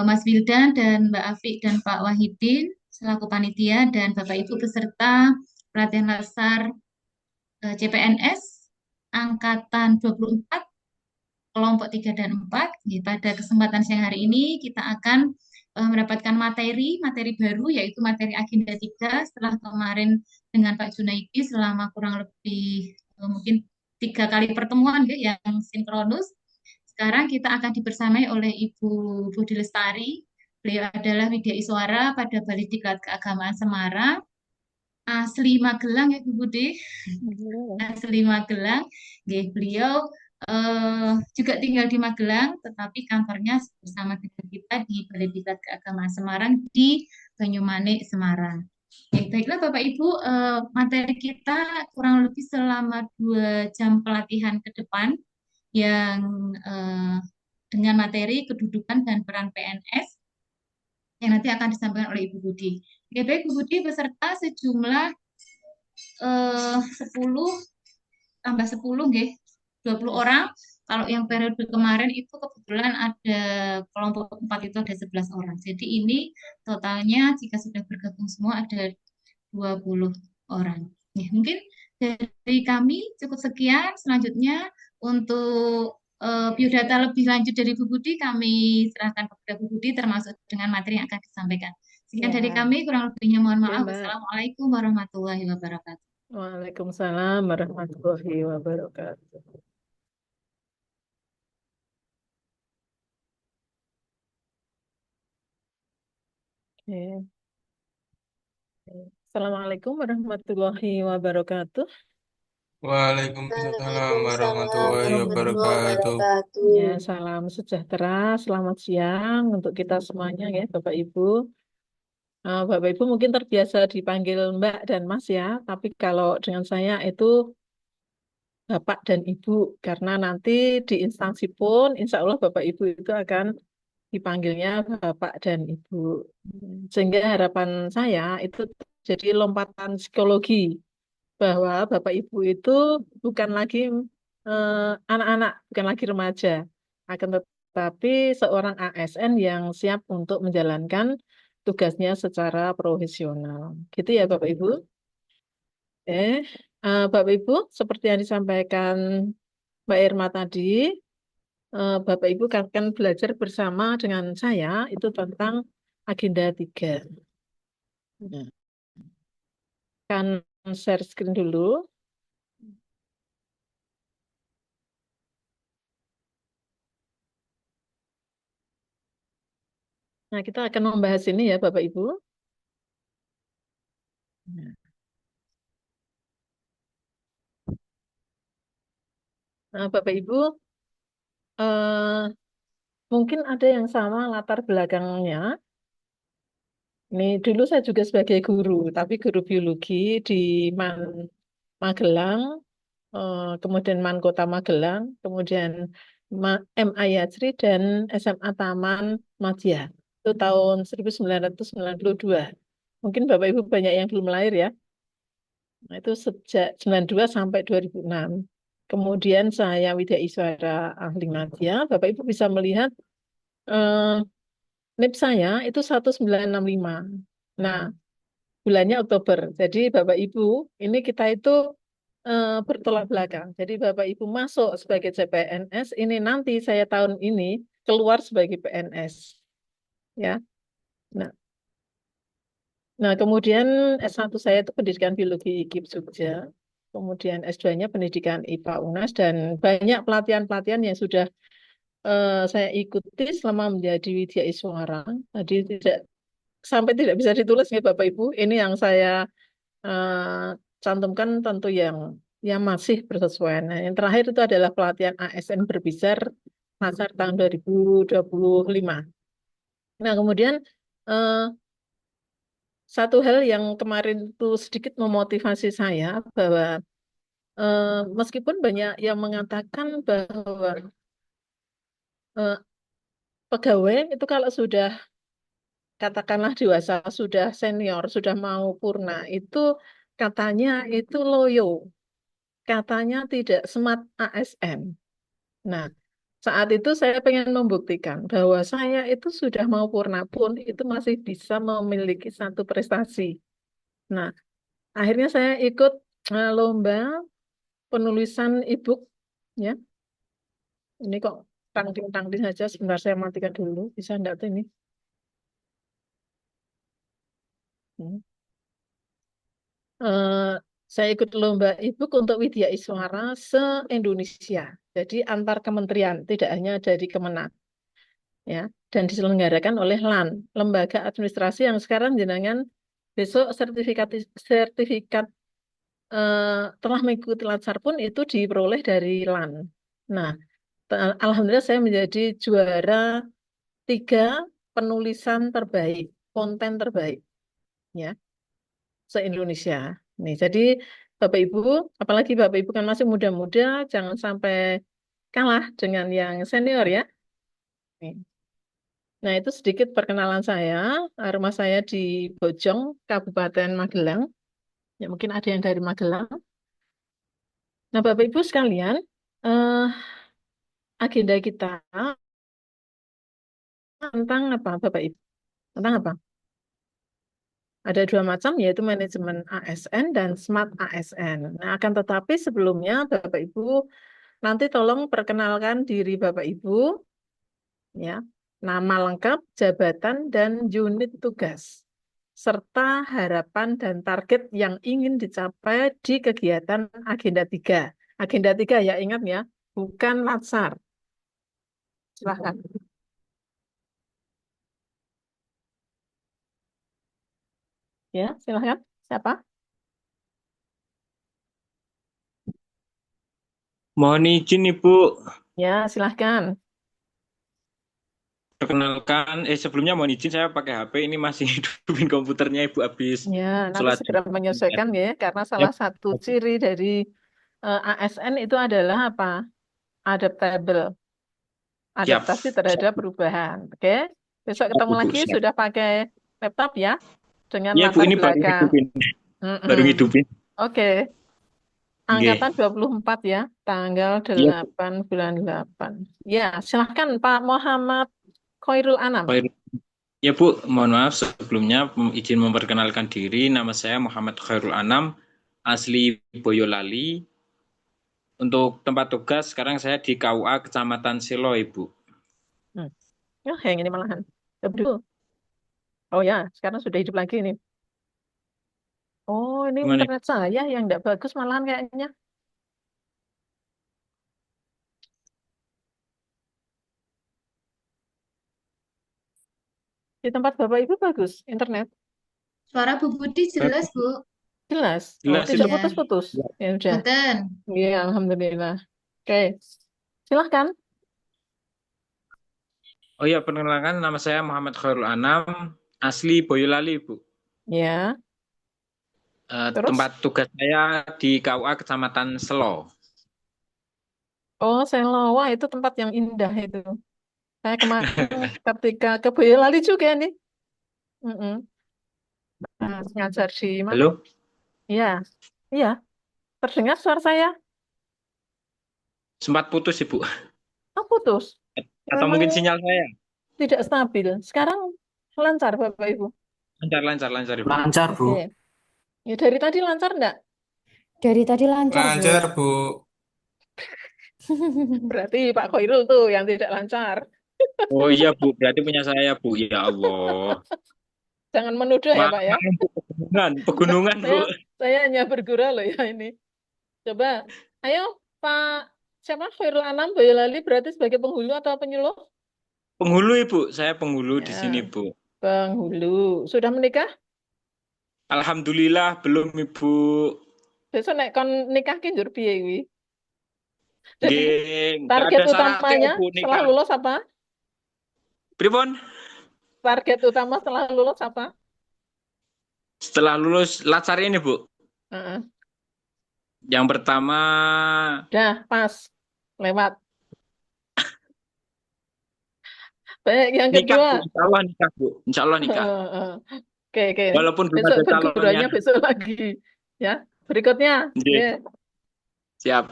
Mas Wildan dan Mbak Afiq dan Pak Wahidin selaku panitia dan Bapak Ibu peserta pelatihan dasar CPNS angkatan 24 kelompok 3 dan 4. Pada kesempatan siang hari ini kita akan mendapatkan materi baru yaitu materi agenda 3 setelah kemarin dengan Pak Junaidi selama kurang lebih mungkin 3 kali pertemuan ya, yang sinkronus. Sekarang kita akan dibersamai oleh Ibu Budi Lestari. Beliau adalah Widya Iswara pada Balai Diklat Keagamaan Semarang. Asli Magelang ya Bu Budi. Asli Magelang. Nggih, beliau juga tinggal di Magelang, tetapi kantornya bersama dengan kita di Balai Diklat Keagamaan Semarang di Banyumanik, Semarang. Baiklah Bapak Ibu, materi kita kurang lebih selama 2 jam pelatihan ke depan yang dengan materi kedudukan dan peran PNS yang nanti akan disampaikan oleh Ibu Budi. Oke, baik Bu Budi beserta sejumlah 10 tambah 10 nggih, 20 orang. Kalau yang periode kemarin itu kebetulan ada kelompok 4 itu ada 11 orang. Jadi ini totalnya jika sudah bergabung semua ada 20 orang. Ya, mungkin dari kami cukup sekian. Selanjutnya untuk biodata lebih lanjut dari Bu Budi kami serahkan kepada Bu Budi termasuk dengan materi yang akan disampaikan. Sekian dari Ya, kami, kurang lebihnya mohon ya maaf. Mbak. Wassalamualaikum warahmatullahi wabarakatuh. Waalaikumsalam warahmatullahi wabarakatuh. Oke. Assalamualaikum warahmatullahi wabarakatuh. Waalaikumsalam Waalaikumsalam warahmatullahi warahmatullahi wabarakatuh. Ya, wabarakatuh. salam sejahtera, selamat siang untuk kita semuanya ya, Bapak Ibu. Bapak Ibu mungkin terbiasa dipanggil Mbak dan Mas ya, tapi kalau dengan saya itu Bapak dan Ibu, karena nanti di instansi pun, insya Allah Bapak Ibu itu akan dipanggilnya Bapak dan Ibu. Sehingga harapan saya itu jadi lompatan psikologi, bahwa Bapak Ibu itu bukan lagi eh, anak-anak, bukan lagi remaja, akan tetapi seorang ASN yang siap untuk menjalankan tugasnya secara profesional. Gitu ya Bapak Ibu. Eh, Bapak Ibu, seperti yang disampaikan Mbak Irma tadi, Bapak Ibu akan belajar bersama dengan saya itu tentang agenda 3. Nah, akan share screen dulu. Nah, kita akan membahas ini ya Bapak Ibu. Nah, Bapak Ibu, eh, mungkin ada yang sama latar belakangnya. Ini dulu saya juga sebagai guru, tapi guru biologi di Magelang, kemudian Man Kota Magelang, kemudian MA Yasri dan SMA Taman Madya. Itu tahun 1992. Mungkin Bapak Ibu banyak yang belum lahir ya. Nah, itu sejak 92 sampai 2006. Kemudian saya Widya Iswara Ahli Madya. Bapak Ibu bisa melihat eh, NIP saya itu 1965. Nah, bulannya Oktober. Jadi Bapak Ibu, ini kita itu bertolak belakang. Jadi Bapak Ibu masuk sebagai CPNS, ini nanti saya tahun ini keluar sebagai PNS. Ya. Nah, nah, kemudian S1 saya itu pendidikan biologi IKIP Jogja. Kemudian S2-nya pendidikan IPA UNAS dan banyak pelatihan-pelatihan yang sudah saya ikuti selama menjadi Widya Iswara. Tadi tidak bisa ditulis nih Bapak Ibu. Ini yang saya cantumkan tentu yang masih bersesuaian. Nah, yang terakhir itu adalah pelatihan ASN Berbisar Pasar tahun 2025. Nah, kemudian eh, satu hal yang kemarin itu sedikit memotivasi saya bahwa meskipun banyak yang mengatakan bahwa eh, pegawai itu kalau sudah katakanlah dewasa, sudah senior, sudah mau purna, itu katanya itu loyo, katanya tidak smart ASN. Nah, Saat itu saya pengen membuktikan bahwa saya itu sudah mau purna pun itu masih bisa memiliki satu prestasi. Nah, akhirnya saya ikut lomba penulisan e-book ya. Ini kok tangting-tangting saja. Sebentar saya matikan dulu. Bisa enggak tuh ini? Hmm. Eh, saya ikut lomba e-book untuk Widya Iswara se-Indonesia. Jadi antar kementerian, tidak hanya dari Kemenag, ya. Dan diselenggarakan oleh LAN, Lembaga Administrasi yang sekarang jenengan besok sertifikat sertifikat telah mengikuti Latsar pun itu diperoleh dari LAN. Nah, alhamdulillah saya menjadi juara 3 penulisan terbaik, konten terbaik, ya, se-Indonesia. Nih, jadi Bapak Ibu, apalagi Bapak Ibu kan masih muda-muda, jangan sampai kalah dengan yang senior ya. Nih. Nah, itu sedikit perkenalan saya. Rumah saya di Bojong, Kabupaten Magelang. Ya, mungkin ada yang dari Magelang. Nah, Bapak Ibu sekalian, eh, agenda kita tentang apa, Bapak Ibu? Tentang apa? Ada 2 macam, yaitu manajemen ASN dan smart ASN. Nah, akan tetapi sebelumnya, Bapak Ibu, nanti tolong perkenalkan diri Bapak Ibu, ya, nama lengkap, jabatan, dan unit tugas, serta harapan dan target yang ingin dicapai di kegiatan Agenda 3. Agenda 3 ya, ingat ya, bukan Latsar. Silahkan. Ya, silahkan. Siapa? Mohon izin Ibu, Ya, silahkan. perkenalkan, sebelumnya mohon izin saya pakai HP ini masih hidupin komputernya Ibu habis Ya, nanti sholat segera Jumat. menyesuaikan ya, karena Ya, salah satu ciri dari ASN itu adalah apa? Adaptable, siap, adaptasi siap, terhadap perubahan. Oke, besok siap ketemu Ibu, lagi siap. sudah pakai laptop ya, dengan Ya Ibu latar ini baru belakang. hidupin, Mm-mm. baru hidupin. Oke, Oke, angkatan 24 ya, tanggal ya 8 bulan 8. Ya, silahkan Pak Muhammad Khairul Anam. Pak. Ya Bu, mohon maaf sebelumnya izin memperkenalkan diri. Nama saya Muhammad Khairul Anam, asli Boyolali. Untuk tempat tugas sekarang saya di KUA Kecamatan Selo Ibu. Hmm. Oh, yang ini malahan. Aduh. Oh ya, sekarang sudah hidup lagi ini. Oh, ini Gimana? internet saya yang tidak bagus malahan kayaknya. Di tempat Bapak Ibu bagus internet. Suara Bu Budi jelas, Bu. Jelas. Oh, Jelas tidak Ibu. Iya, putus-putus. Ya udah. betul. Iya, alhamdulillah. Oke. Silahkan. Oh ya, perkenalkan nama saya Muhammad Khairul Anam, asli Boyolali, Bu. Ya. Terus? Tempat tugas saya di KUA Kecamatan Selo. Oh, Selawa itu tempat yang indah itu. Saya kemarin ketika ke Boyolali juga nih. Mm-mm. Nah, ngajar di mana? Halo? Iya. Iya. Terdengar suara saya? Sempat putus, Ibu. Oh, putus. Atau mungkin Memang sinyal saya? tidak stabil. Sekarang lancar, Bapak Ibu. Lancar, lancar, lancar, Ibu. Lancar, Bu. Oke. Ya, dari tadi lancar enggak? Dari tadi lancar, Bu. Lancar, Bu. Berarti Pak Khairul tuh yang tidak lancar. Oh iya, Bu. Berarti punya saya, Bu. Ya Allah. Jangan menuduh ya, Maaf, Pak ya. maaf, Bu. Pegunungan, pegunungan, Bu. Saya hanya bergurau loh ya ini. Coba, ayo Pak, siapa Khairul Anam Boyolali berarti sebagai penghulu atau penyuluh? Penghulu, Ibu. Saya penghulu di sini, Ya, Bu. penghulu. Sudah menikah? Alhamdulillah, belum, Ibu. Besok nek kon nikah ki njur piye kuwi? Jadi Nggih, nggak target ada syaratnya, utamanya Bu, setelah nikah. lulus apa? Pripun? Target utama setelah lulus apa? Setelah lulus latsar ini, Bu. Heeh. Yang pertama Dah, pas. Lewat. Baik, yang nikah, kedua. Bu. Insya Allah nikah, Bu. Insya Allah nikah. Oke, oke. Walaupun belum Besok ada calonnya. berguruannya besok lagi. Ya, berikutnya. Nggih, Ya, siap.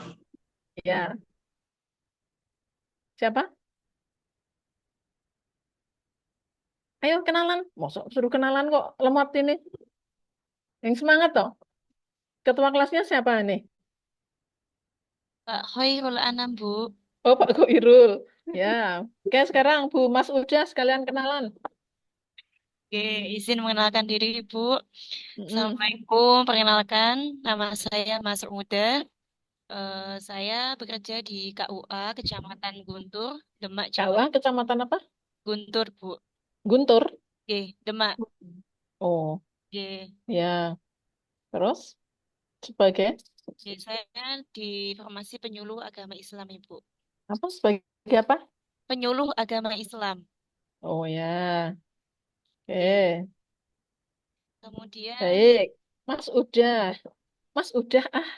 ya. Siapa? Ayo kenalan. Masa suruh kenalan kok lemot ini. Yang semangat toh. Ketua kelasnya siapa ini? Pak Khairul Anam, Bu. Oh, Pak Goirul. Ya. Oke, sekarang Bu Mas Uda sekalian kenalan. Oke, izin mengenalkan diri, Bu. Mm-mm. Assalamualaikum, perkenalkan, nama saya Mas Muda. Saya bekerja di KUA Kecamatan Guntur, Demak, Jawa KUA kecamatan apa? Guntur, Bu. Guntur. Oke, Demak. Oh, Oke, ya. Terus sebagai oke, saya di Formasi Penyuluh Agama Islam, Ibu. apa? Sebagai apa? Penyuluh Agama Islam. Oh ya. Oke, Oke. kemudian Baik. Mas Uda. Mas Uda ah.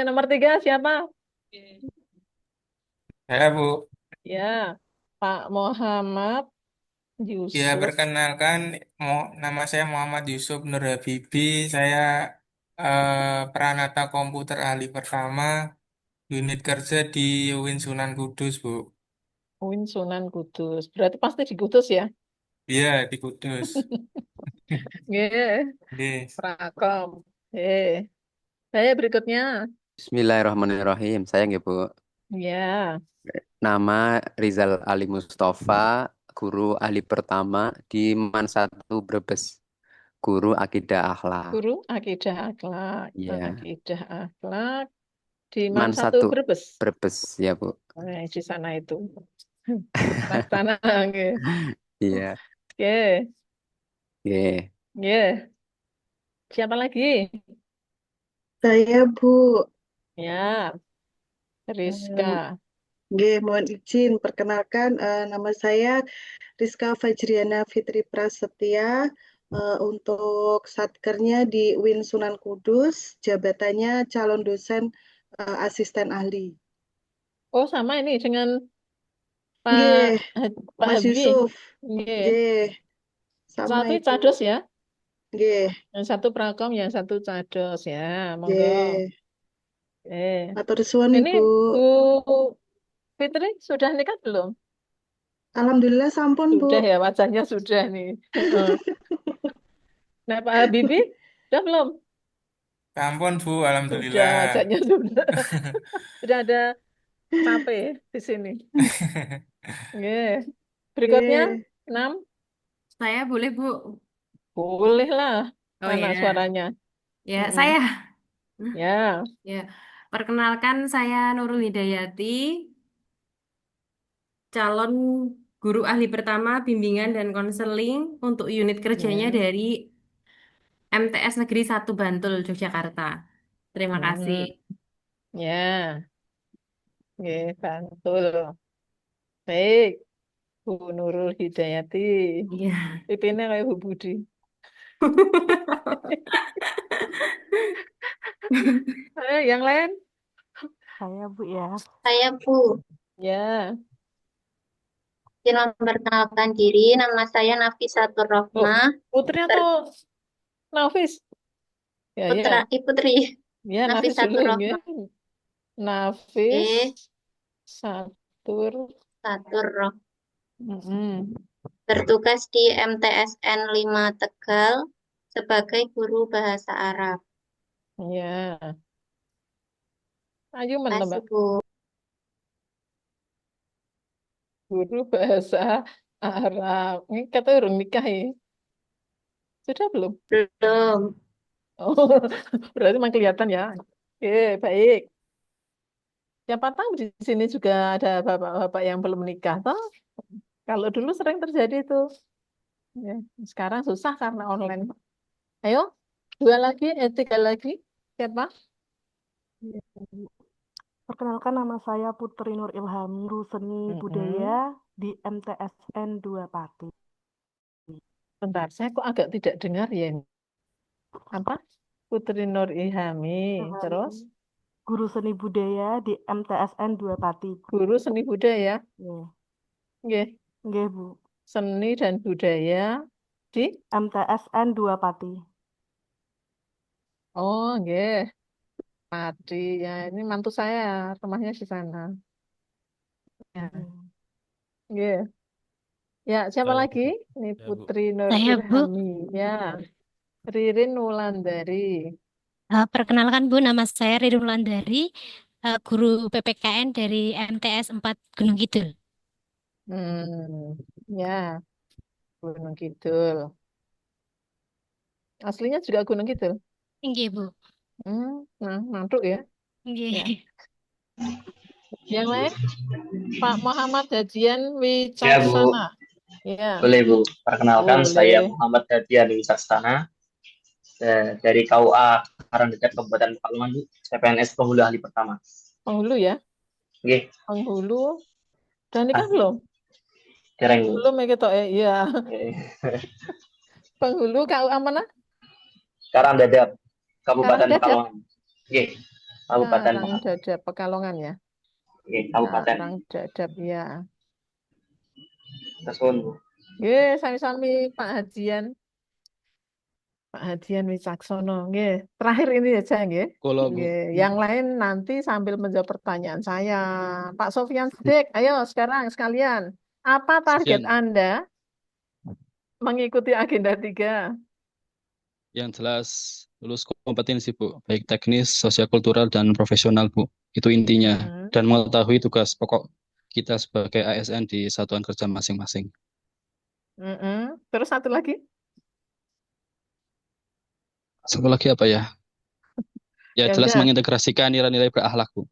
Nomor 3 siapa? Oke. Halo Bu, Ya, Pak Muhammad ya Yusuf. perkenalkan, nama saya Muhammad Yusuf Nur Habibi. Saya Pranata Komputer Ahli Pertama, unit kerja di UIN Sunan Kudus, Bu. Win Sunan Kudus. Berarti pasti di Kudus ya? Iya, di Kudus. Iya, Yes. Prakom. Saya berikutnya. Bismillahirrahmanirrahim. Saya nggih, Bu. Ya, Nama Rizal Ali Mustafa, guru ahli pertama di Man 1 Brebes. Guru akidah akhlak. guru akidah akhlak. Ya, Akidah akhlak di Man Man 1 1 Brebes. Brebes ya, Bu. Di sana itu. Laksana. Oke. Iya. Oke. Oke. Oke. Siapa lagi? Saya Bu, Ya, eh, Rizka. mohon izin perkenalkan nama saya Rizka Fajriana Fitri Prasetya untuk satkernya di UIN Sunan Kudus, jabatannya calon dosen asisten ahli. Oh, sama ini dengan Pak Nggih, Pak Mas Habibie. Yusuf, Nggih. nggih, sama Satu Ibu, cados ya. nggih, Yang satu prakom, yang satu cados ya. Monggo. nggih. Eh, Matur suwun ini Ibu. Bu Fitri sudah nikah belum? Alhamdulillah sampun Bu. Sudah ya, wajahnya sudah nih. Heeh. Nah, Pak Habibie sudah belum? Ampun Bu, Sudah, Alhamdulillah. wajahnya sudah. Sudah ada tape di sini. Nggih. Berikutnya, Nggih. 6. Saya boleh, Bu. Boleh lah. Oh Mana ya, suaranya? ya Mm-mm. saya. Ya. Ya, perkenalkan saya Nurul Hidayati, calon guru ahli pertama bimbingan dan konseling untuk unit kerjanya Ya. dari MTS Negeri 1 Bantul, Yogyakarta. Terima kasih. Ya. Nggih, Bantul. Baik, Bu Nurul Hidayati. Iya. Pipinnya kayak Bu Budi. Yang lain? Saya Bu ya. Saya Bu, Ya. izin memperkenalkan diri. Nama saya Nafisatur Oh, Rohmah, Putri atau Nafis? Ya, putra, ya. Putri Ya, Nafis dulu Nafisatur ya. Rohmah. Nafis Satur. Satur Rohmah. Mm-mm. Bertugas di MTSN 5 Tegal sebagai guru bahasa Arab. Ya. Ayo Terima menembak kasih, Bu. guru bahasa Arab. Ini kata urung nikah ya. Sudah belum? Belum. Oh, berarti memang kelihatan ya. Oke, baik. Siapa tahu di sini juga ada bapak-bapak yang belum menikah, toh? Kalau dulu sering terjadi itu. Ya, sekarang susah karena online. Ayo, 2 lagi, 3 lagi. Siapa? Iya, Bu. Perkenalkan nama saya Putri Nur Ilhami, guru seni Mm-mm. budaya di MTSN 2 Pati. Bentar, saya kok agak tidak dengar ya. Apa? Putri Nur Ilhami. Terus, Guru seni budaya di MTSN 2 Pati. guru seni budaya. Ya. Nggih, Nggih, Bu. seni dan budaya di. MTSN 2 Pati. Oh, nggih. Padi, ya ini mantu saya, rumahnya di sana. Ya, iya. Ya, siapa Saya, lagi? Ini ya Bu. Putri Nur Saya, Bu. Ilhami. Ya, Ririn Wulandari. Perkenalkan Bu, nama saya Riri Wulandari, guru PPKN dari MTS 4 Gunung Kidul. Ya, Gunung Kidul. Aslinya juga Gunung Kidul. Inggih, Bu. Nah, mantuk ya. Inggih. Ya. Yang lain, Pak Muhammad Hajian Ya, Bu. Wicaksana. Ya, Boleh, Bu. Perkenalkan, saya boleh. Muhammad Hadian Wicaksana dari KUA Karangdekat Kabupaten Pekalongan, Bu. CPNS penghulu ahli pertama. Penghulu ya, Oke, penghulu. Dan nikah ah, belum? dereng, Bu. Belum ya ketok ya. Iya. Oke. Penghulu KUA mana? Karangdadap, Kabupaten Karangdadap. Pekalongan. Oke, Kabupaten Pekalongan. Karangdadap Pekalongan ya. Oke, Kabupaten. Karangdadap ya. Tesun, Bu. Nggih, sami-sami Pak Hajian. Pak Hadian Wicaksono, nggih. Terakhir ini aja, nggih. Kalau Bu. Nggih. Yang lain nanti sambil menjawab pertanyaan saya. Pak Sofyan Sidik, ayo sekarang sekalian. Apa target Sekian. Anda mengikuti agenda 3? Yang jelas lulus kompetensi Bu, baik teknis, sosial-kultural, dan profesional Bu. Itu intinya. Dan mengetahui tugas pokok kita sebagai ASN di satuan kerja masing-masing. Terus satu lagi, Satu lagi apa ya? Ya ya jelas udah, mengintegrasikan nilai-nilai berakhlak Bu.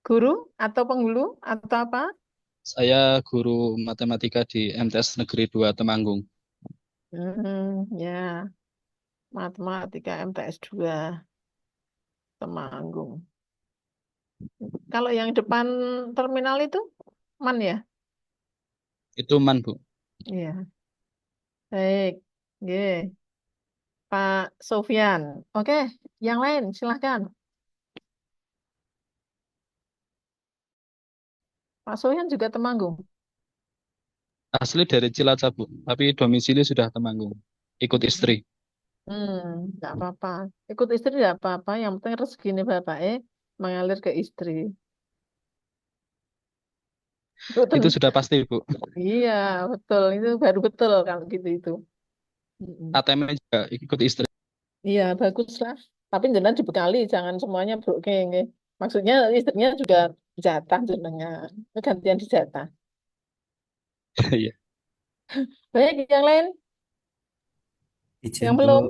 guru atau penghulu atau apa? Saya guru matematika di MTS Negeri 2 Temanggung. Ya, matematika MTS 2 Temanggung. Kalau yang depan terminal itu man ya? Itu man Bu. Iya. Baik. Nggih. Pak Sofyan. Oke, yang lain silahkan. Pak Sofyan juga Temanggung. Asli dari Cilacap Bu, tapi domisili sudah Temanggung. Ikut istri. Enggak apa-apa. Ikut istri enggak apa-apa. Yang penting rezeki Bapak mengalir ke istri. Betul. Itu sudah pasti Bu. Iya, betul. Itu baru betul kalau gitu itu. ATM juga ikut istri. Iya, bagus lah. Tapi jenengan dibekali, jangan semuanya broke. Nggih. Maksudnya istrinya juga jatah jenengan. Gantian dijatah. Iya. Baik, yang lain? Izin Yang Bu, belum?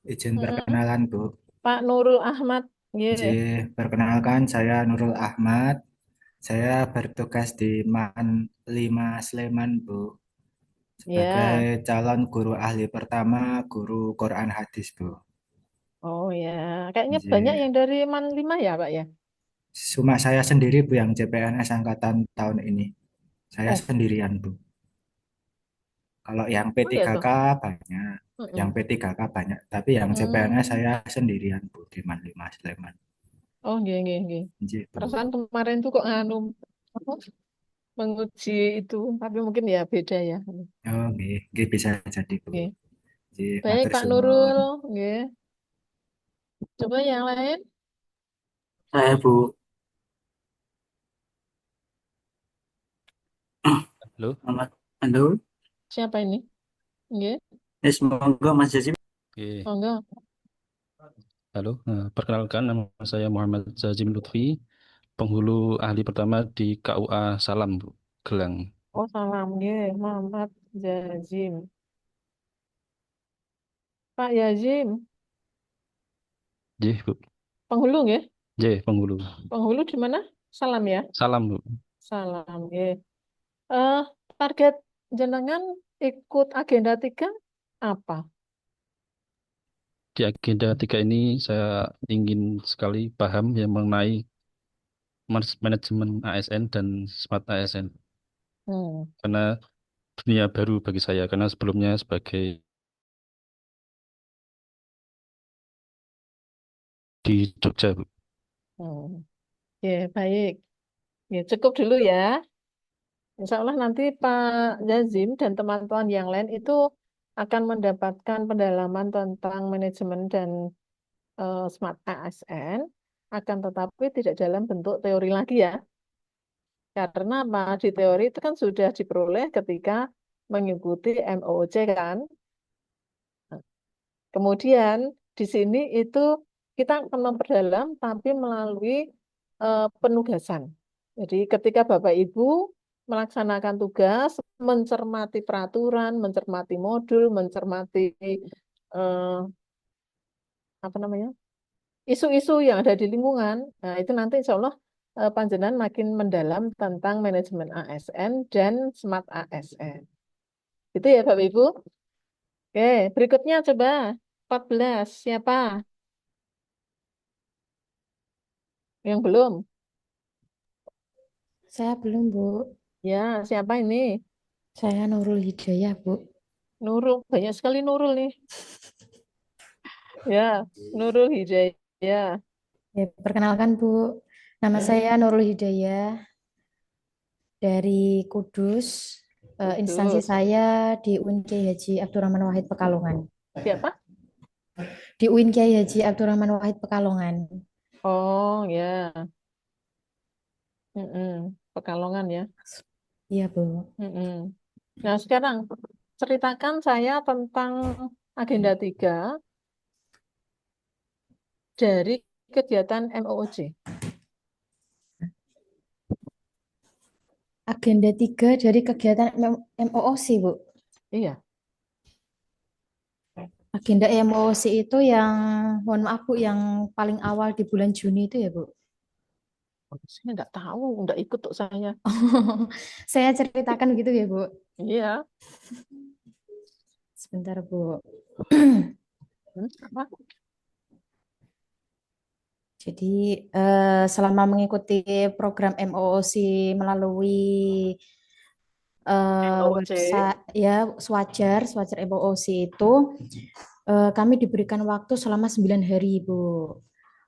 izin perkenalan Bu. Pak Nurul Ahmad. Izin perkenalkan, saya Nurul Ahmad. Saya bertugas di MAN 5 Sleman Bu. Sebagai calon guru ahli pertama, guru Quran Hadis Bu. Oh ya, kayaknya banyak yang dari MAN 5 ya Pak ya? Cuma saya sendiri Bu yang CPNS angkatan tahun ini. Saya sendirian Bu. Kalau yang P3K banyak, yang P3K banyak, tapi yang CPNS saya sendirian Bu di MAN 5 Sleman. Oh, nggih. Perasaan kemarin tuh kok menguji itu, tapi mungkin ya beda ya. Oh, nggih bisa jadi Bu. Baik Pak Nurul, nggih. Coba yang lain. Saya Bu. Halo. Halo. Siapa ini? Nggih. Monggo Mas Jazim. Oke. Monggo. Halo, perkenalkan nama saya Muhammad Zazim Lutfi, penghulu ahli pertama di KUA Salam Bu, Gelang. Oh, salam nggih, Muhammad Yazim. Pak Yazim. Jih Bu. Penghulu nggih? Jih, penghulu. Penghulu di mana? Salam ya? Salam Bu. Salam nggih. Target jenengan ikut agenda 3 apa? Di agenda 3 ini saya ingin sekali paham yang mengenai manajemen ASN dan smart ASN. Karena dunia baru bagi saya, karena sebelumnya sebagai di Jogja Bu. Ya, baik. Ya, cukup dulu ya. Insya Allah nanti Pak Yazim dan teman-teman yang lain itu akan mendapatkan pendalaman tentang manajemen dan Smart ASN, akan tetapi tidak dalam bentuk teori lagi ya. Karena apa? Di teori itu kan sudah diperoleh ketika mengikuti MOOC kan. Kemudian di sini itu kita akan memperdalam tapi melalui penugasan. Jadi ketika Bapak Ibu melaksanakan tugas, mencermati peraturan, mencermati modul, mencermati eh, apa namanya, isu-isu yang ada di lingkungan, nah itu nanti insya Allah panjenengan makin mendalam tentang manajemen ASN dan smart ASN. Itu ya Bapak Ibu. Oke, berikutnya coba 14. Siapa yang belum? Saya belum, Bu. Ya, siapa ini? Saya Nurul Hidayah, Bu. Nurul, banyak sekali Nurul nih. Ya, Nurul Hidayah. Ya, perkenalkan, Bu. Nama saya Nurul Hidayah dari Kudus. Instansi Kudus. saya di UIN Kiai Haji Abdurrahman Wahid Pekalongan. Siapa? Di UIN Kiai Haji Abdurrahman Wahid Pekalongan. Oh, ya. Pekalongan ya. Iya, Bu. Nah, sekarang ceritakan saya tentang agenda 3 dari kegiatan MOOC. Agenda 3 dari kegiatan MOOC, Bu. Iya. Agenda MOOC itu yang, mohon maaf Bu, yang paling awal di bulan Juni itu ya Bu? Saya nggak tahu, nggak ikut tuh saya. Saya ceritakan gitu ya Bu? Iya. Sebentar Bu. Apa? Jadi selama mengikuti program MOOC melalui MOOC. ya Swajar MOOC itu kami diberikan waktu selama 9 hari Bu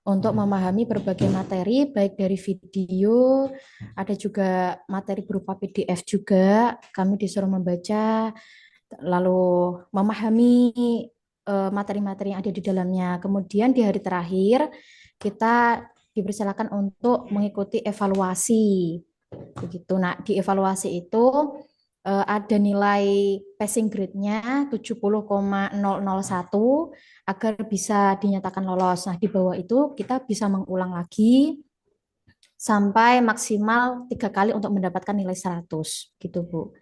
untuk memahami berbagai materi baik dari video, ada juga materi berupa PDF juga. Kami disuruh membaca lalu memahami materi-materi yang ada di dalamnya. Kemudian di hari terakhir kita dipersilakan untuk mengikuti evaluasi. Begitu. Nah, di evaluasi itu ada nilai passing grade-nya 70,001 agar bisa dinyatakan lolos. Nah, di bawah itu kita bisa mengulang lagi sampai maksimal 3 kali untuk mendapatkan nilai 100 gitu, Bu.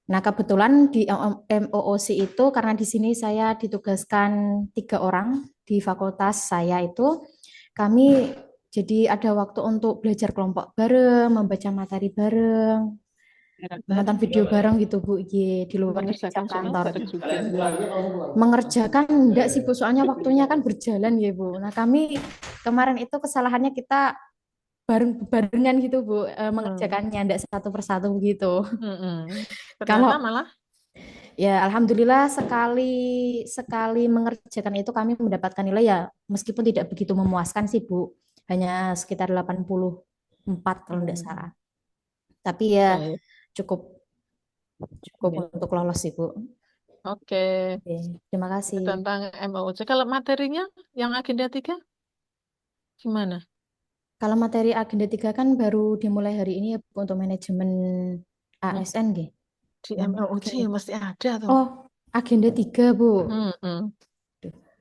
Nah, kebetulan di MOOC itu karena di sini saya ditugaskan 3 orang di fakultas saya itu, kami jadi ada waktu untuk belajar kelompok bareng, membaca materi bareng, menonton video bareng gitu Bu, di luar dari jam kantor. Mengerjakan enggak sih Bu, soalnya waktunya kan berjalan ya Bu. Nah, kami kemarin itu kesalahannya kita barengan gitu Bu, mengerjakannya enggak satu persatu gitu. Kalau Ternyata malah ya alhamdulillah sekali mengerjakan itu kami mendapatkan nilai ya meskipun tidak begitu memuaskan sih Bu, hanya sekitar 84 kalau tidak salah. Tapi ya cukup untuk lolos sih Bu. Oke. Terima kasih. Tentang MOOC. Kalau materinya yang agenda 3 gimana? Kalau materi agenda 3 kan baru dimulai hari ini ya Bu, untuk manajemen ASN gitu. Di MOOC ya mesti ada tuh. Oh, agenda 3 Bu.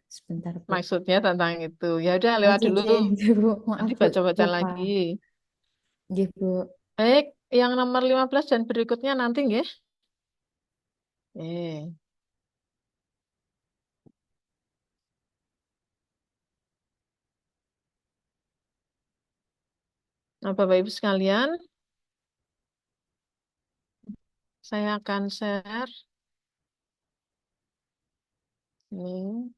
Sebentar Bu. Maksudnya tentang itu. Ya udah lewat dulu. Bu. Maaf, Nanti Bu. baca-baca Lupa. lagi. Nggih, Bu. Baik, yang nomor 15 dan berikutnya nanti nggih. Nah, Bapak Ibu sekalian, saya akan share ini.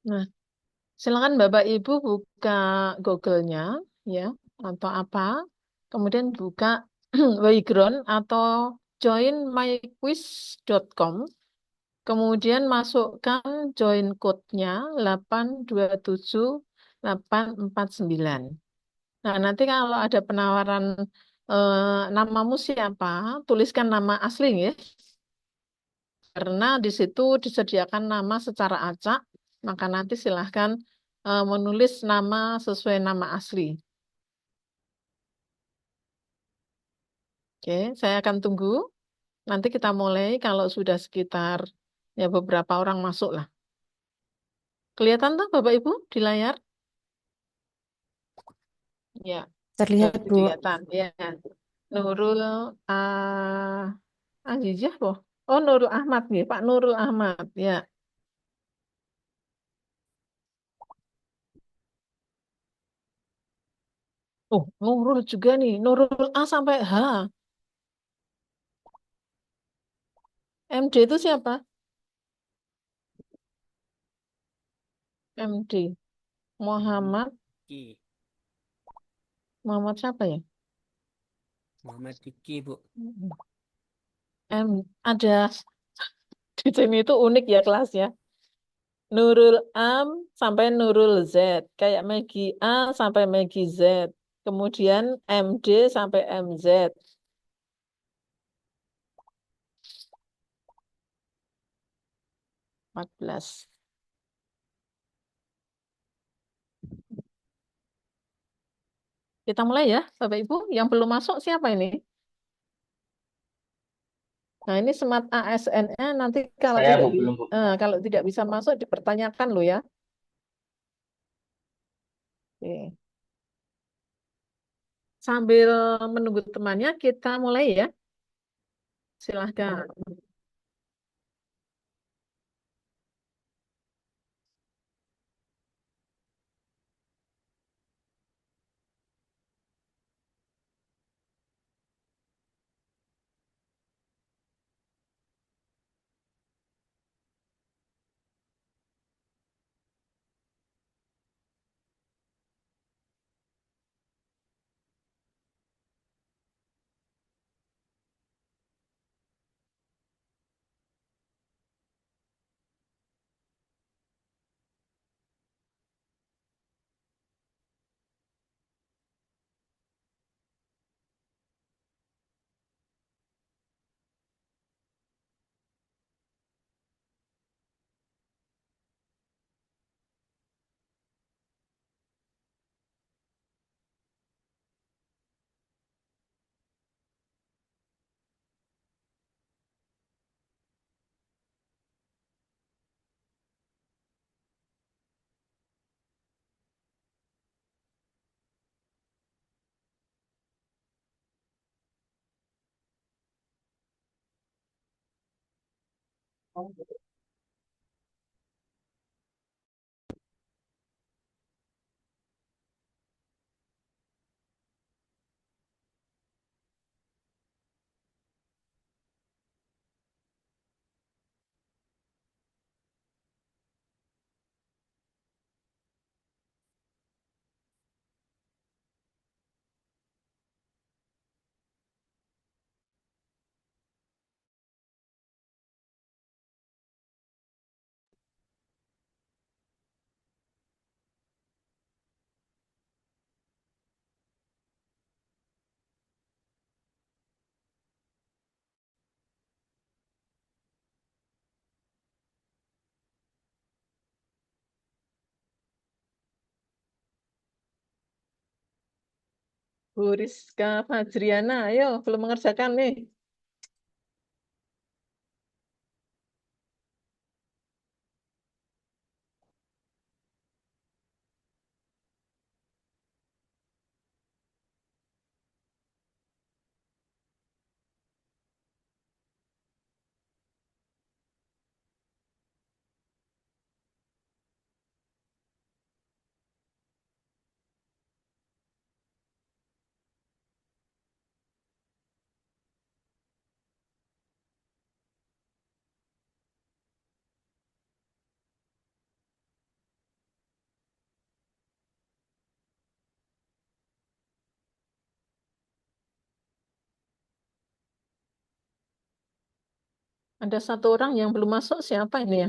Nah, silakan Bapak Ibu buka Google-nya ya atau apa. Kemudian buka Background atau join myquiz.com, kemudian masukkan join code-nya 827849. Nah, nanti kalau ada penawaran namamu siapa, tuliskan nama asli ya. Karena di situ disediakan nama secara acak, maka nanti silahkan menulis nama sesuai nama asli. Oke, saya akan tunggu. Nanti kita mulai kalau sudah sekitar ya beberapa orang masuk lah. Kelihatan tuh Bapak Ibu di layar? Ya, Terlihat, Bu. kelihatan. Ya, Nurul Azizah, oh Nurul Ahmad nih, Pak Nurul Ahmad. Ya, oh Nurul juga nih, Nurul A sampai H. MD itu siapa? MD Muhammad Diki. Muhammad siapa ya? Muhammad Diki, Bu. Ada di sini itu unik ya kelasnya. Nurul Am sampai Nurul Z. Kayak Maggie A sampai Maggie Z. Kemudian MD sampai MZ. Empat belas. Kita mulai ya, Bapak Ibu. Yang belum masuk siapa ini? Nah, ini Smart ASN-nya nanti kalau Saya, tidak Bu, belum, Bu. kalau tidak bisa masuk dipertanyakan loh ya. Oke. Sambil menunggu temannya, kita mulai ya. Silahkan. Bu Rizka Fajriana, ayo belum mengerjakan nih. Ada satu orang yang belum masuk, siapa ini ya?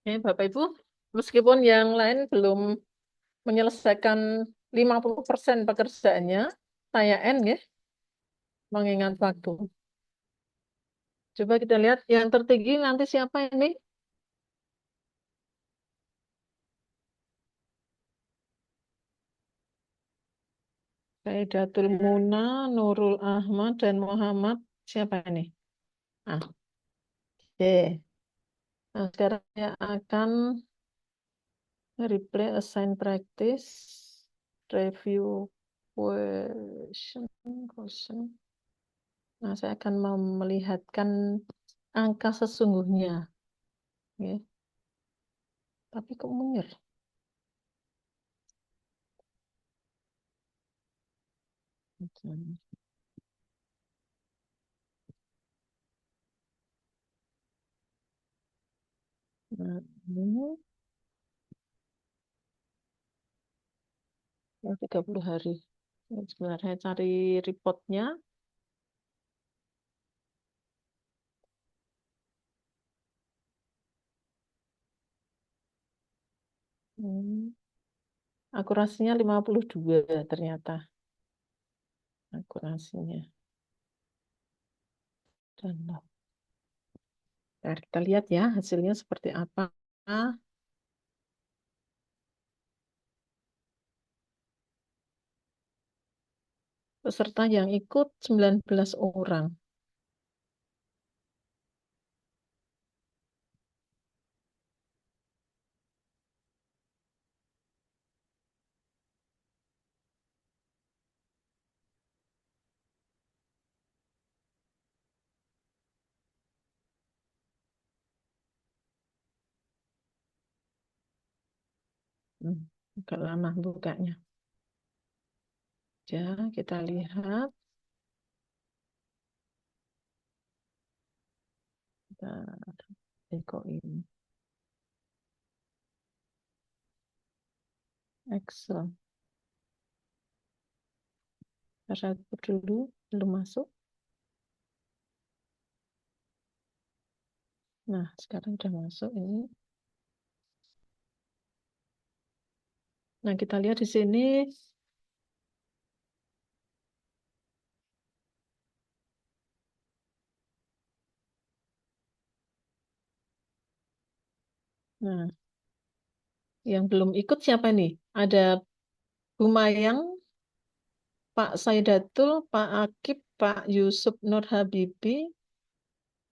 Oke, Bapak Ibu, meskipun yang lain belum menyelesaikan 50% pekerjaannya, saya N ya, mengingat waktu. Coba kita lihat yang tertinggi nanti siapa ini? Saidatul Muna, Nurul Ahmad, dan Muhammad. Siapa ini? Ah, oke. Nah, sekarang saya akan replay assign practice, review question. Nah, saya akan melihatkan angka sesungguhnya. Ya. Tapi kok munyir? Nah, Hmm, ya 30 hari. Sebenarnya cari reportnya. Hmm, akurasinya 52 ternyata akurasinya. Dan kita lihat ya hasilnya seperti apa. Peserta yang ikut 19 orang. Agak lama bukanya. Ya, kita lihat. Kita ini. Excel. Ragu dulu, belum masuk. Nah, sekarang udah masuk ini. Nah, kita lihat di sini. Nah, yang belum ikut siapa nih? Ada Bu Mayang, Pak Saidatul, Pak Akib, Pak Yusuf Nur Habibi,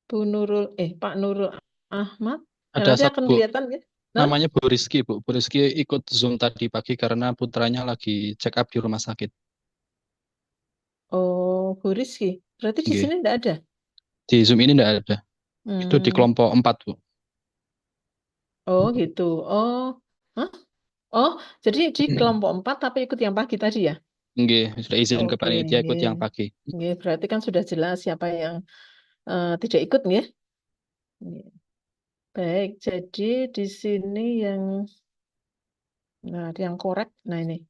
Pak Nurul Ahmad. Nah, Ada nanti satu akan Bu, kelihatan ya. Nah, namanya Bu Rizky, Bu. Bu Rizky ikut Zoom tadi pagi karena putranya lagi check up di rumah sakit. oh, Bu Rizky. Berarti di Nggih. sini enggak ada. Di Zoom ini enggak ada. Itu di Hmm. kelompok 4, Bu. Oh, gitu. Oh, hah? Oh, jadi di kelompok 4 tapi ikut yang pagi tadi ya? Nggih, sudah izin ke Oke, panitia ikut nggih. yang pagi. Nggih, berarti kan sudah jelas siapa yang tidak ikut nggih. Nggih. Baik, jadi di sini yang korek. Nah, ini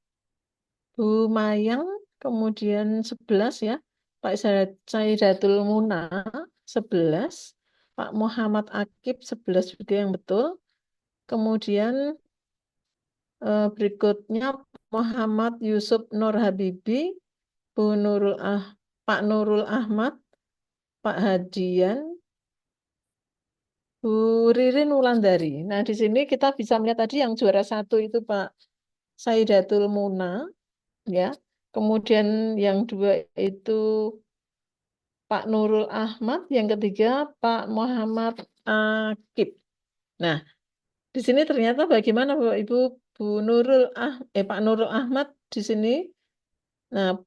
Bu Mayang kemudian 11 ya. Pak Saidatul Muna 11, Pak Muhammad Akib 11 juga yang betul. Kemudian berikutnya Muhammad Yusuf Nur Habibi, Pak Nurul Ahmad, Pak Hadian, Bu Ririn Wulandari. Nah, di sini kita bisa melihat tadi yang juara 1 itu Pak Saidatul Muna, ya. Kemudian yang 2 itu Pak Nurul Ahmad, yang ketiga Pak Muhammad Akib. Nah, di sini ternyata bagaimana Bapak Ibu Pak Nurul Ahmad di sini. Nah,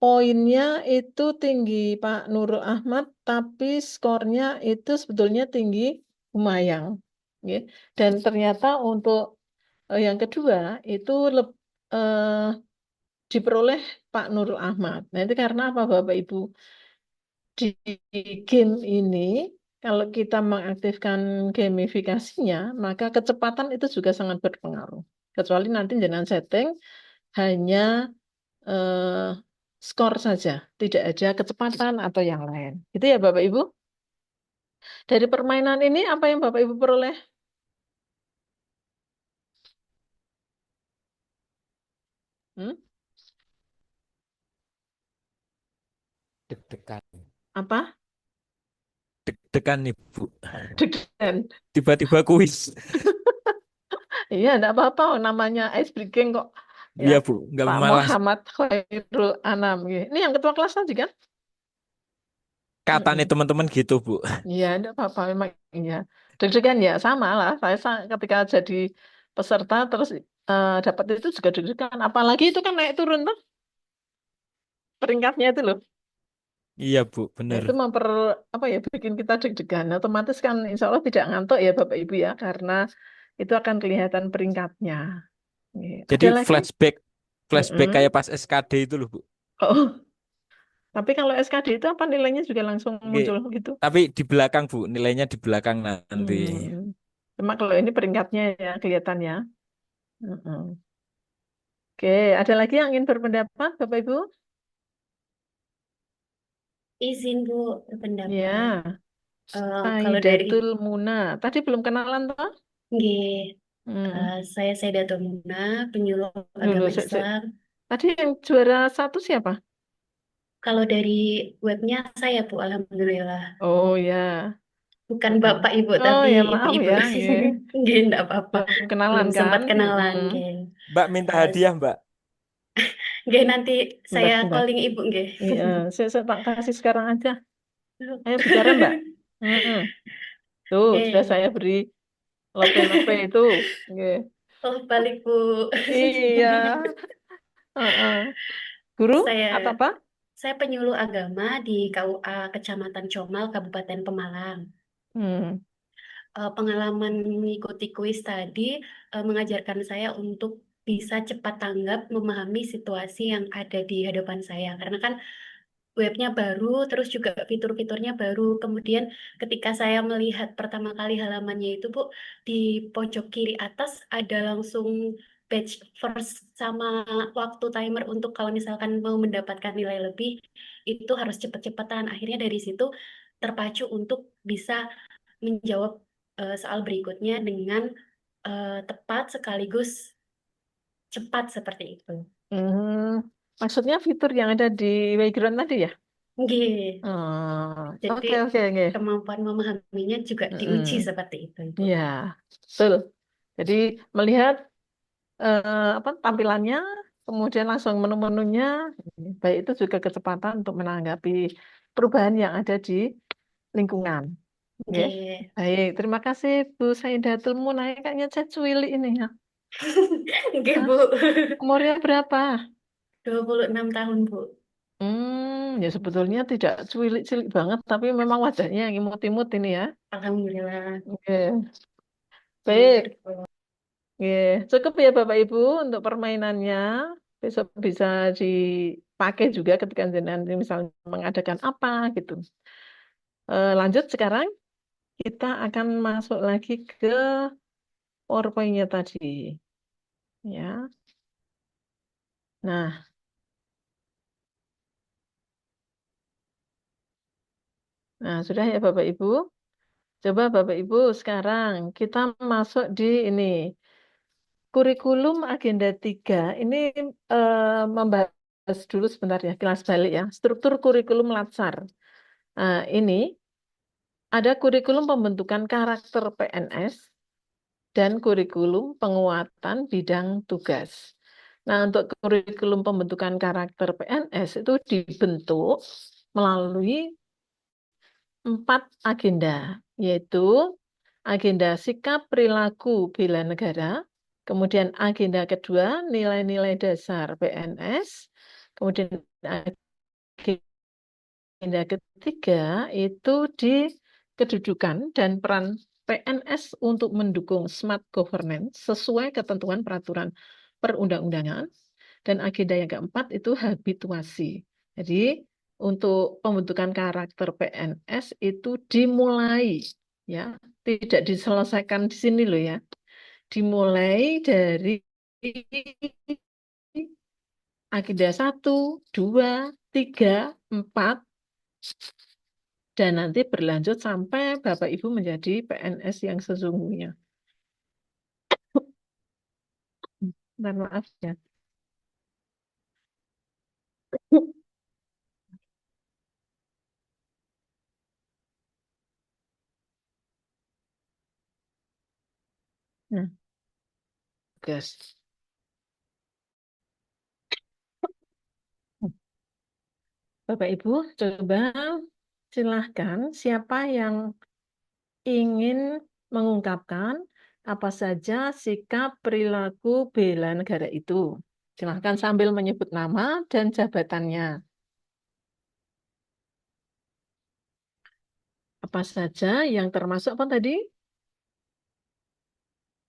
poinnya itu tinggi Pak Nurul Ahmad, tapi skornya itu sebetulnya tinggi Humayang. Ya. Dan ternyata untuk yang kedua itu diperoleh Pak Nurul Ahmad. Nah, itu karena apa Bapak Ibu? Di game ini, kalau kita mengaktifkan gamifikasinya, maka kecepatan itu juga sangat berpengaruh. Kecuali nanti jangan setting hanya eh, skor saja, tidak ada kecepatan atau yang lain. Itu ya Bapak Ibu. Dari permainan ini apa yang Bapak Ibu peroleh? Hmm? Deg-degan. Apa? Deg-degan nih, Bu. Deg-degan. Tiba-tiba kuis. Iya, enggak apa-apa. Namanya ice breaking kok. Ya, Iya, Bu. Nggak Pak malas. Muhammad Khairul Anam. Ini yang ketua kelas tadi kan? Kata nih Mm-mm. teman-teman gitu, Bu. Iya, enggak apa-apa. Memang iya. Deg-degan ya, sama lah. Ketika jadi peserta terus dapat itu juga deg-degan. Apalagi itu kan naik turun tuh peringkatnya itu loh. Iya, Bu. Nah, Bener. itu bikin kita deg-degan. Otomatis kan insya Allah tidak ngantuk ya Bapak Ibu ya, karena itu akan kelihatan peringkatnya. Jadi Ada lagi? flashback Mm-mm. kayak pas SKD itu loh, Bu. Oh, tapi kalau SKD itu apa nilainya juga langsung Oke. muncul gitu? Tapi di belakang, Bu. Nilainya di belakang nanti. Hmm. Cuma kalau ini peringkatnya ya kelihatan ya. Mm-mm. Oke, ada lagi yang ingin berpendapat, Bapak Ibu? Izin Bu berpendapat. Ya, Kalau dari Saidatul Muna. Tadi belum kenalan toh? G, saya Saidatul Muna, penyuluh Dulu, agama Islam. Tadi yang juara 1 siapa? Kalau dari webnya saya Bu, alhamdulillah. Oh ya. Bukan Bapak Ibu, Oh tapi ya, maaf ibu-ibu. ya. Nggih. Nggih, enggak apa-apa. Belum kenalan Belum sempat kan? kenalan, Mm-mm. nggih. Mbak minta hadiah, Mbak. Nggih, nanti saya Bentar. calling Ibu, nggih. Iya, saya tak kasih sekarang aja. Ayo bicara, Mbak. Mm-mm. Tuh, sudah saya beri lope-lope itu. Nggih. Oh, balik Bu. Iya. Heeh. Guru Saya atau apa? saya penyuluh agama di KUA Kecamatan Comal, Kabupaten Pemalang. Hmm. Pengalaman mengikuti kuis tadi mengajarkan saya untuk bisa cepat tanggap memahami situasi yang ada di hadapan saya. Karena kan webnya baru, terus juga fitur-fiturnya baru. Kemudian ketika saya melihat pertama kali halamannya itu, Bu, di pojok kiri atas ada langsung batch first sama waktu timer untuk kalau misalkan mau mendapatkan nilai lebih, itu harus cepet-cepetan. Akhirnya dari situ terpacu untuk bisa menjawab soal berikutnya dengan tepat sekaligus cepat seperti itu. Maksudnya fitur yang ada di background tadi ya? Nggih. Jadi Oke, nggih. kemampuan memahaminya juga diuji seperti itu, Ibu. Iya, betul. Jadi melihat tampilannya, kemudian langsung menu-menunya, baik itu juga kecepatan untuk menanggapi perubahan yang ada di lingkungan. Oke. Nggih. Baik, terima kasih Bu Saidatul Muna. Kayaknya saya cuili ini ya. Nggih, Bu. Umurnya berapa? 26 tahun, Bu. Ya sebetulnya tidak cuilik-cilik banget, tapi memang wajahnya yang imut-imut ini ya. Alhamdulillah. Oke. Baik. Oke, cukup ya Bapak Ibu untuk permainannya. Besok bisa dipakai juga ketika nanti misalnya mengadakan apa gitu. Lanjut sekarang kita akan masuk lagi ke PowerPoint-nya tadi. Ya. Nah, sudah ya Bapak Ibu. Coba Bapak Ibu sekarang kita masuk di ini. Kurikulum agenda 3 ini membahas dulu sebentar ya, kelas balik ya. Struktur kurikulum Latsar. Ini ada kurikulum pembentukan karakter PNS dan kurikulum penguatan bidang tugas. Nah, untuk kurikulum pembentukan karakter PNS itu dibentuk melalui 4 agenda, yaitu agenda sikap perilaku bela negara, kemudian agenda kedua nilai-nilai dasar PNS, kemudian agenda ketiga itu di kedudukan dan peran PNS untuk mendukung smart governance sesuai ketentuan peraturan perundang-undangan, dan agenda yang keempat itu habituasi. Jadi untuk pembentukan karakter PNS itu dimulai ya, tidak diselesaikan di sini loh ya. Dimulai dari agenda 1, 2, 3, 4 dan nanti berlanjut sampai Bapak Ibu menjadi PNS yang sesungguhnya. Bentar, maaf ya. Nah, guys. Bapak Ibu, coba silahkan siapa yang ingin mengungkapkan apa saja sikap perilaku bela negara itu. Silahkan sambil menyebut nama dan jabatannya. Apa saja yang termasuk apa tadi?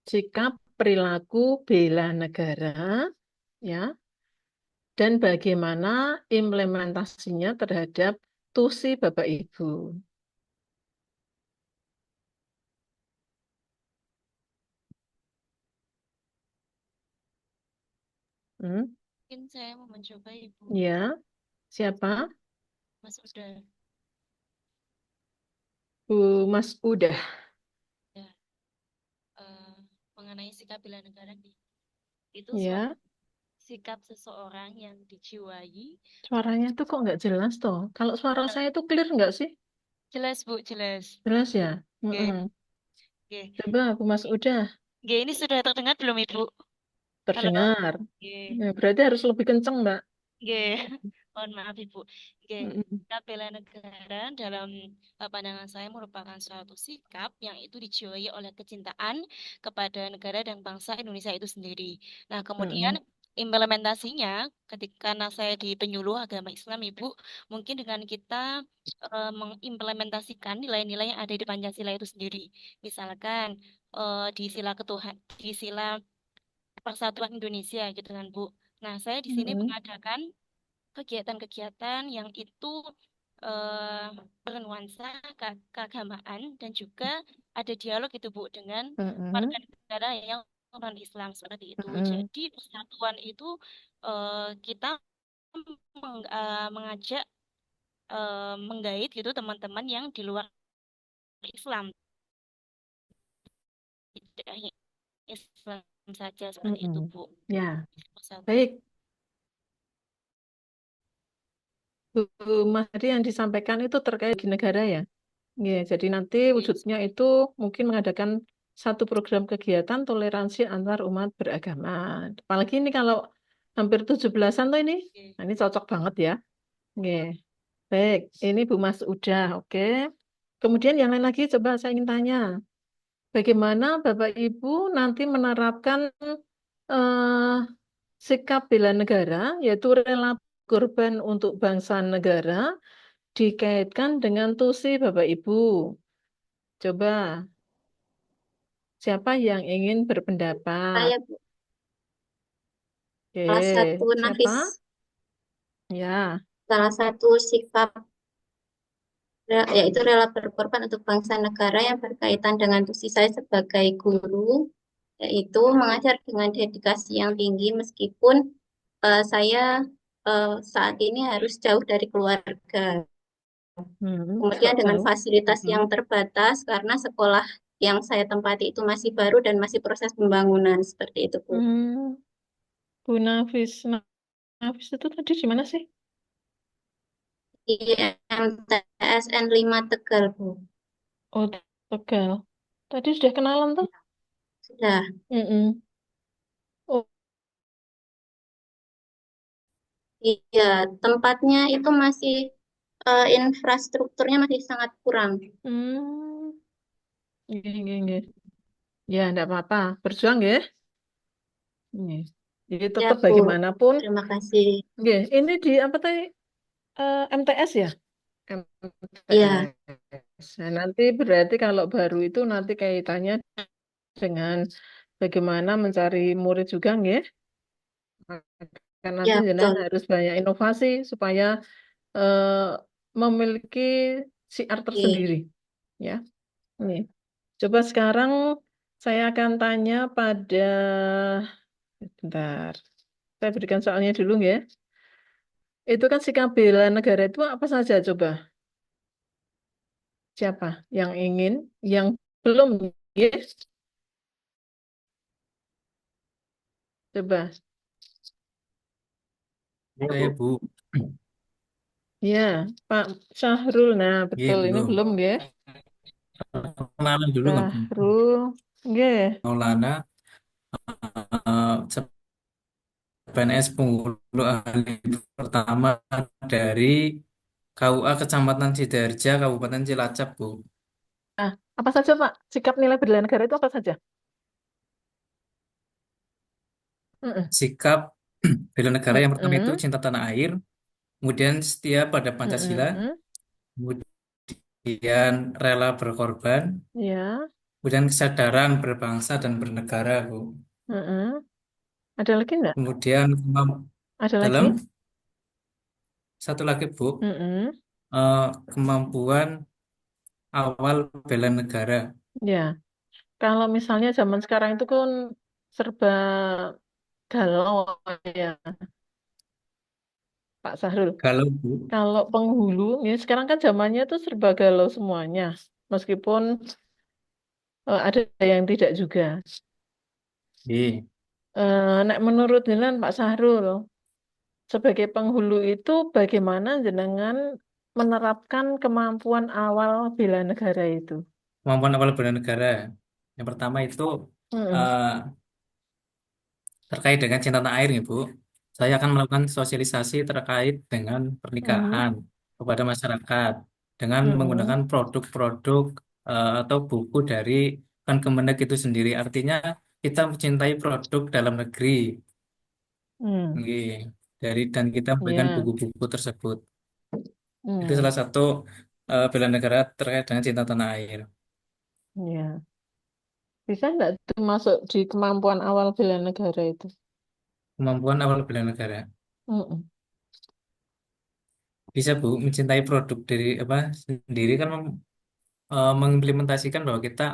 Sikap perilaku bela negara, ya, dan bagaimana implementasinya terhadap TUSI, Bapak Ibu. Hmm? Mungkin saya mau mencoba Ibu. Ya, siapa? Mas Uda. Bu Mas Udah. Ya, mengenai sikap bela negara nih. Itu Ya, suatu sikap seseorang yang dijiwai. suaranya tuh kok nggak jelas toh. Kalau suara saya tuh clear nggak sih? Jelas Bu, jelas. Jelas ya? Oke, Mm-mm. oke. Coba Bu Mas Udah Oke, ini sudah terdengar belum Ibu? Halo. terdengar. Oke. Ya, berarti harus lebih kenceng, Mbak. Oke, mohon maaf Ibu. Oke, Mm-mm. sikap bela negara dalam pandangan saya merupakan suatu sikap yang itu dijiwai oleh kecintaan kepada negara dan bangsa Indonesia itu sendiri. Nah, kemudian Mm-mm. implementasinya ketika saya di penyuluh agama Islam, Ibu, mungkin dengan kita mengimplementasikan nilai-nilai yang ada di Pancasila itu sendiri. Misalkan di sila ketuhan, di sila Persatuan Indonesia gitu kan Bu. Nah, saya di sini Mm-mm. mengadakan kegiatan-kegiatan yang itu eh, bernuansa keagamaan dan juga ada dialog itu Bu dengan warga Mm-mm. negara yang non Islam seperti itu. Mm-mm. Jadi persatuan itu kita mengajak menggait gitu teman-teman yang di luar Islam, tidak hanya Islam saja seperti itu Mm-mm. Bu. Ya, Persatuan. baik. Bu Mas tadi yang disampaikan itu terkait di negara ya. Ya, jadi nanti wujudnya itu mungkin mengadakan satu program kegiatan toleransi antar umat beragama. Apalagi ini kalau hampir 17-an tuh ini. Nah, ini cocok banget ya. Oke. Baik, ini Bu Mas udah, oke. Kemudian yang lain lagi coba saya ingin tanya. Bagaimana Bapak Ibu nanti menerapkan eh, sikap bela negara, yaitu rela korban untuk bangsa negara, dikaitkan dengan TUSI Bapak Ibu. Coba, siapa yang ingin berpendapat? Saya Bu, Oke, salah satu siapa? nafis, Ya, salah satu sikap yaitu rela berkorban untuk bangsa negara yang berkaitan dengan tusi saya sebagai guru, yaitu mengajar dengan dedikasi yang tinggi meskipun saya saat ini harus jauh dari keluarga. Kemudian kok dengan jauh? fasilitas yang terbatas karena sekolah yang saya tempati itu masih baru dan masih proses pembangunan seperti itu, Bu. Hmm, Bu Nafis, Nafis itu tadi di mana sih? Di MTSN 5 Tegal, Bu. Oh, Tegal. Tadi sudah kenalan tuh? Sudah. Mm-mm. Oh, Iya, tempatnya itu masih infrastrukturnya masih sangat kurang. hmm. Nggih. Ya, enggak apa-apa. Berjuang ya. Nggih. Jadi Ya, tetap Bu. bagaimanapun, Terima kasih. nggih, ini di apa tadi? MTS ya? Ya, MTS. Nah, nanti berarti kalau baru itu nanti kaitannya dengan bagaimana mencari murid juga, nggih. Kan nanti ya jenengan betul. harus banyak inovasi supaya eh, memiliki siar Oke. tersendiri. Ya, nih. Coba sekarang saya akan tanya pada, bentar, saya berikan soalnya dulu ya. Itu kan sikap bela negara itu apa saja coba? Siapa yang ingin, yang belum, ya? Coba. Saya Bu. Ya, Pak Syahrul. Nah, Iya, betul. Ini belum. belum ya. Kenalan dulu nggak Bu? Syahrul. Ya. Maulana, PNS penghulu ahli pertama dari KUA Kecamatan Sidoarjo, Kabupaten Cilacap, Bu. Nah, apa saja Pak? Sikap nilai bela negara itu apa saja? Mm-mm. Sikap bela negara yang pertama itu Mm-mm. cinta tanah air, kemudian setia pada Pancasila, Mm-mm. kemudian rela berkorban, Ya. kemudian kesadaran berbangsa dan bernegara, Bu. Mm-mm. Ada lagi enggak? Kemudian Ada lagi? dalam satu lagi, Bu, Mm-mm. kemampuan awal bela negara. Ya. Kalau misalnya zaman sekarang itu kan serba galau ya, Pak Sahrul. Kalau Bu, Kalau penghulu, ya sekarang kan zamannya tuh serba galau semuanya. Meskipun ada yang tidak juga. iya. Nek menurut jenengan Pak Sahrul, sebagai penghulu itu bagaimana jenengan menerapkan kemampuan awal bela negara itu? Kemampuan awal bela negara. Yang pertama itu Mm-mm. eh, terkait dengan cinta tanah air, nih, Bu. Saya akan melakukan sosialisasi terkait dengan Mm-mm. pernikahan kepada masyarakat dengan menggunakan Mm-mm. produk-produk atau buku dari Kemenag itu sendiri. Artinya kita mencintai produk dalam negeri, Mm. nggih. Dan kita memberikan Ya. buku-buku tersebut. Itu Mm. salah satu bela negara terkait dengan cinta tanah air. Ya. Bisa nggak itu masuk di kemampuan awal bela negara itu? Kemampuan awal bela negara. Mm-mm. Bisa Bu, mencintai produk dari apa sendiri kan mengimplementasikan bahwa kita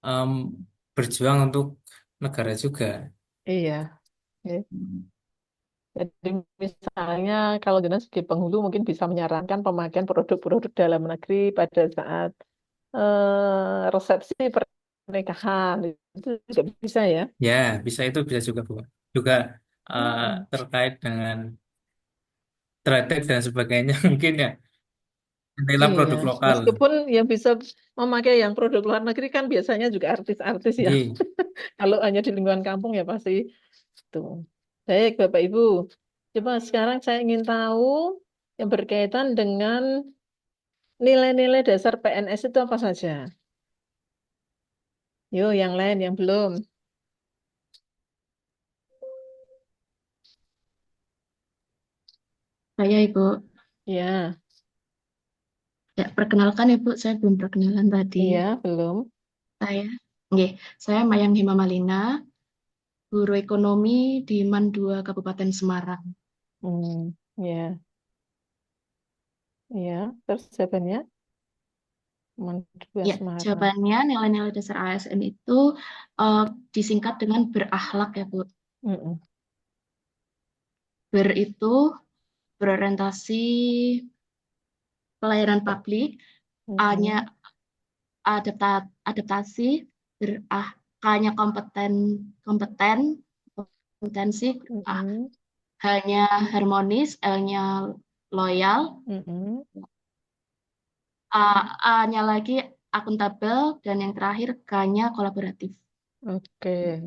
em, berjuang untuk negara juga. Iya. Ya. Jadi misalnya kalau jelas sebagai penghulu mungkin bisa menyarankan pemakaian produk-produk dalam negeri pada saat resepsi pernikahan itu juga bisa ya. Ya, bisa itu bisa juga Bu. Juga Mm-mm. terkait dengan trade dan sebagainya mungkin ya. Cintailah Iya, produk lokal. meskipun yang bisa memakai yang produk luar negeri kan biasanya juga artis-artis ya. Nggih. Kalau hanya di lingkungan kampung ya pasti itu. Baik, Bapak Ibu. Coba sekarang saya ingin tahu yang berkaitan dengan nilai-nilai dasar PNS itu apa saja? Yuk, yang lain yang belum. Saya Ibu. Ya, Ya, perkenalkan Ibu, saya belum perkenalan tadi. iya, belum. Saya, nggih, saya Mayang Hima Malina, guru ekonomi di MAN 2 Kabupaten Semarang. Ya, ya. Terus jawabannya? Dua Ya, Semarang. jawabannya nilai-nilai dasar ASN itu eh, disingkat dengan berakhlak ya Bu. Mm-mm. Ber itu berorientasi pelayanan publik, A-nya Mm-mm. adaptasi, K-nya kompeten, kompetensi, Mm-mm. H-nya harmonis, L-nya loyal, Mm-mm. A-nya lagi akuntabel, dan yang terakhir K-nya kolaboratif. Oke.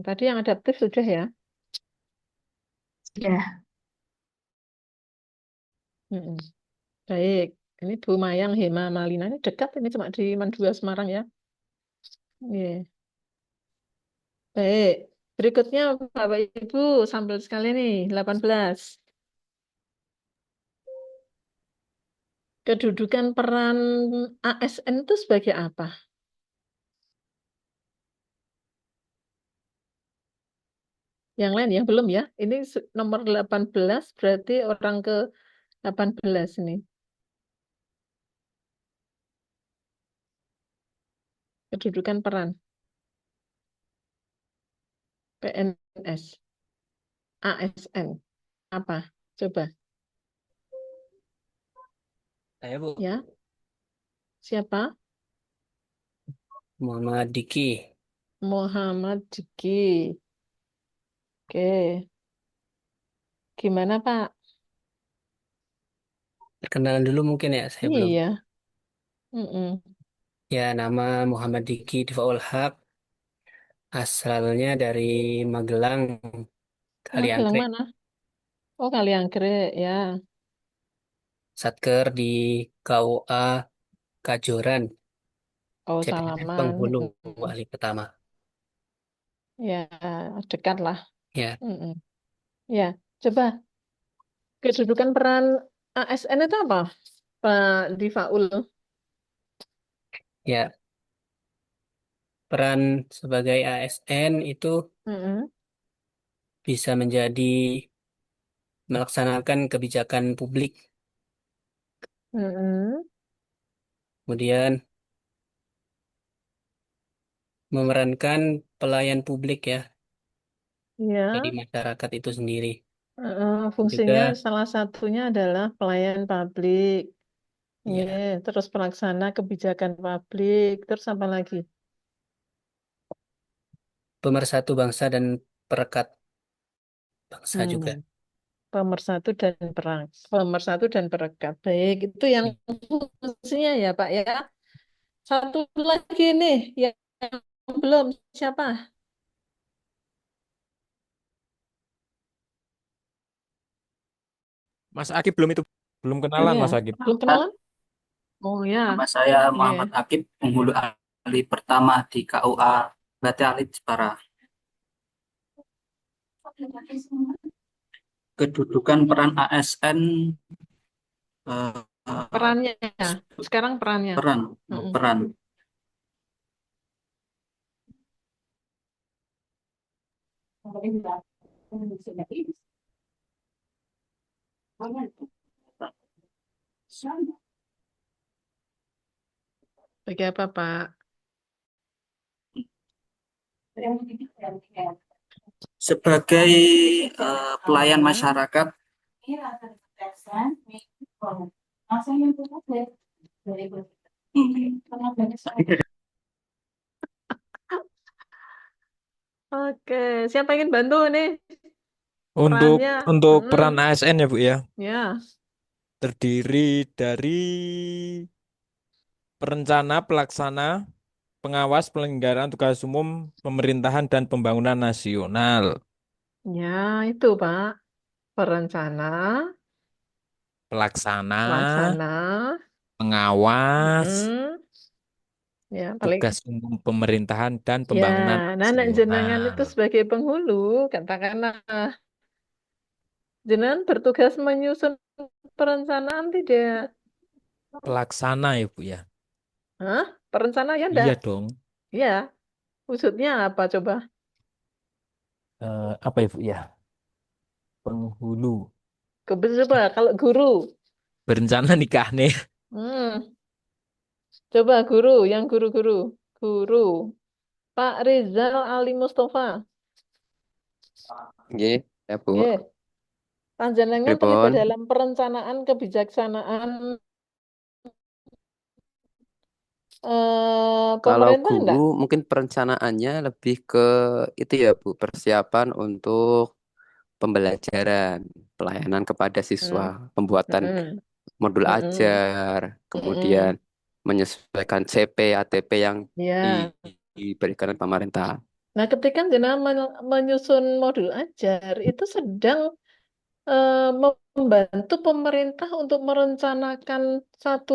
Tadi yang adaptif sudah ya? Ya, Mm-mm. Baik. Ini Bu Mayang Hema Malina ini dekat ini cuma di Mandua Semarang ya. Iya. Baik. Berikutnya Bapak Ibu sampel sekali nih 18. Kedudukan peran ASN itu sebagai apa? Yang lain yang belum ya. Ini nomor 18 berarti orang ke 18 ini. Kedudukan peran PNS, ASN. Apa? Coba. Saya Bu, Ya, siapa? Muhammad Diki. Muhammad Diki. Oke. Gimana Pak? Perkenalan dulu mungkin ya, saya belum. Iya. Mm-mm. Ya, nama Muhammad Diki Difaul Haq, asalnya dari Magelang, Magelang Kaliangkrek, mana? Oh, Kaliangkrek ya. Satker di KUA Kajoran, Oh, CPNS Salaman. Penghulu, ahli pertama. Ya, dekat lah. Ya, Mm-mm. Ya, coba kedudukan peran ASN itu apa, Pak Difaul? ya, peran sebagai ASN itu Mm-mm. bisa menjadi melaksanakan kebijakan publik, Mm-mm. kemudian memerankan pelayan publik ya, Ya, jadi masyarakat itu sendiri. fungsinya Juga salah satunya adalah pelayan publik. ya, Terus pelaksana kebijakan publik. Terus apa lagi? pemersatu bangsa dan perekat bangsa juga. Hmm, pemersatu dan perekat. Baik, itu yang fungsinya ya, Pak ya. Satu lagi nih yang belum siapa? Mas Akib belum itu. Belum kenalan Iya, Mas Akib. belum kenalan? Oh ya, Nama saya iya. Muhammad Akib, penghulu ahli pertama di KUA Bate Alit Jepara. Kedudukan peran ASN eh, Perannya, sekarang perannya. peran Mm-mm. peran Bagi apa, Pak? sebagai pelayan Ya. masyarakat. Oke, siapa ingin bantu nih? Untuk Perannya, peran ASN ya Bu ya, ya, terdiri dari perencana, pelaksana, pengawas penyelenggaraan tugas umum pemerintahan dan pembangunan nasional. ya itu Pak. Perencana, Pelaksana, pelaksana, pengawas, mm, ya paling, tugas umum pemerintahan dan ya, pembangunan nek jenengan itu nasional. sebagai penghulu, katakanlah jenengan bertugas menyusun perencanaan tidak? Pelaksana ya Bu ya. Hah? Perencana ya enggak? Iya dong. Ya, maksudnya apa coba? Apa ya Bu ya? Penghulu. Coba kalau guru, Berencana nikah nih. hmm, coba guru, yang guru-guru, guru, Pak Rizal Ali Mustafa, Nggih, ya Bu. ya, panjenengan terlibat Pripun? dalam perencanaan kebijaksanaan Kalau pemerintah enggak? guru mungkin perencanaannya lebih ke itu ya Bu, persiapan untuk pembelajaran, pelayanan kepada Hmm, siswa, pembuatan hmm, modul hmm, ajar, kemudian hmm. menyesuaikan CP, ATP yang Ya. diberikan oleh pemerintah. Nah, ketika jenengan menyusun modul ajar, itu sedang membantu pemerintah untuk merencanakan satu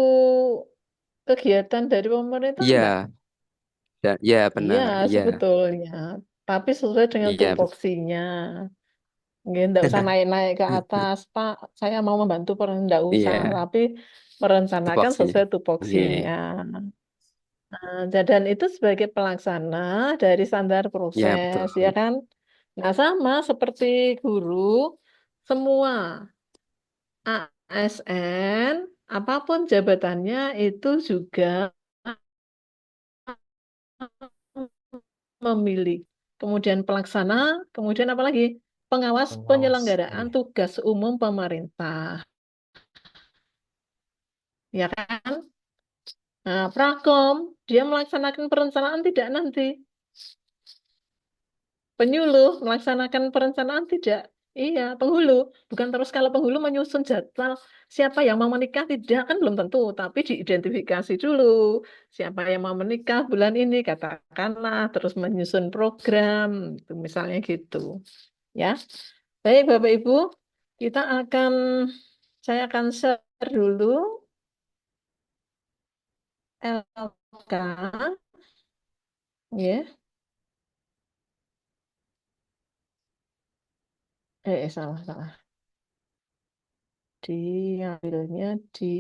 kegiatan dari pemerintah Iya, enggak? ya Iya, benar, iya, sebetulnya. Tapi sesuai dengan iya. tupoksinya. Nggak, enggak usah naik-naik ke atas, Pak. Saya mau membantu enggak usah, Iya, tapi merencanakan tupoksinya. sesuai Iya, tupoksinya. Dan itu sebagai pelaksana dari standar iya proses, betul. ya kan? Nah, sama seperti guru, semua ASN, apapun jabatannya itu juga memilih. Kemudian pelaksana, kemudian apa lagi? Pengawas Pengawas. penyelenggaraan Iya. tugas umum pemerintah, ya kan? Nah, Prakom, dia melaksanakan perencanaan tidak nanti. Penyuluh melaksanakan perencanaan tidak. Iya, penghulu. Bukan terus kalau penghulu menyusun jadwal siapa yang mau menikah tidak kan belum tentu, tapi diidentifikasi dulu siapa yang mau menikah bulan ini katakanlah, terus menyusun program, itu misalnya gitu. Ya. Baik Bapak Ibu, kita akan saya akan share dulu LK ya. Salah salah. Diambilnya di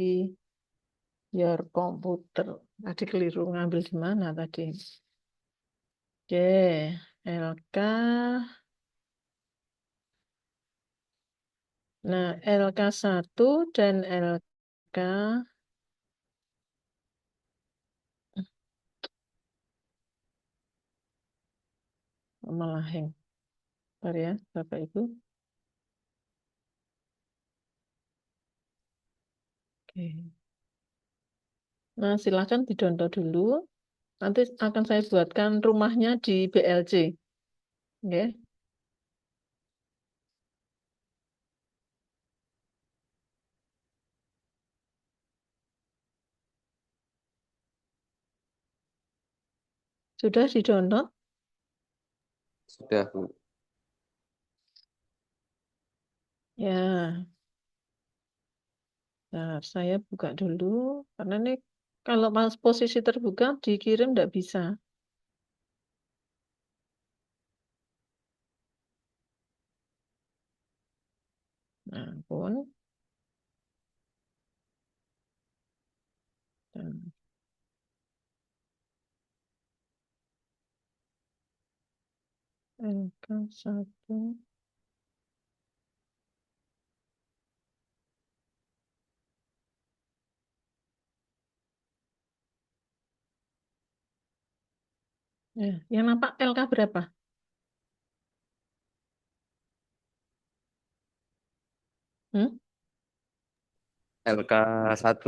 your computer. Tadi keliru ngambil di mana tadi? Oke, LK. Nah, LK1 dan LK Melaheng. Bentar ya, Bapak Ibu. Oke. Nah, silakan didownload dulu. Nanti akan saya buatkan rumahnya di BLC. Oke. Sudah di-download? Sudah, Bu. Ya. Nah, saya buka dulu. Karena ini kalau pas posisi terbuka dikirim tidak bisa. Nah, pun. Dan LK1. Ya, yang nampak LK berapa? Hmm? LK1,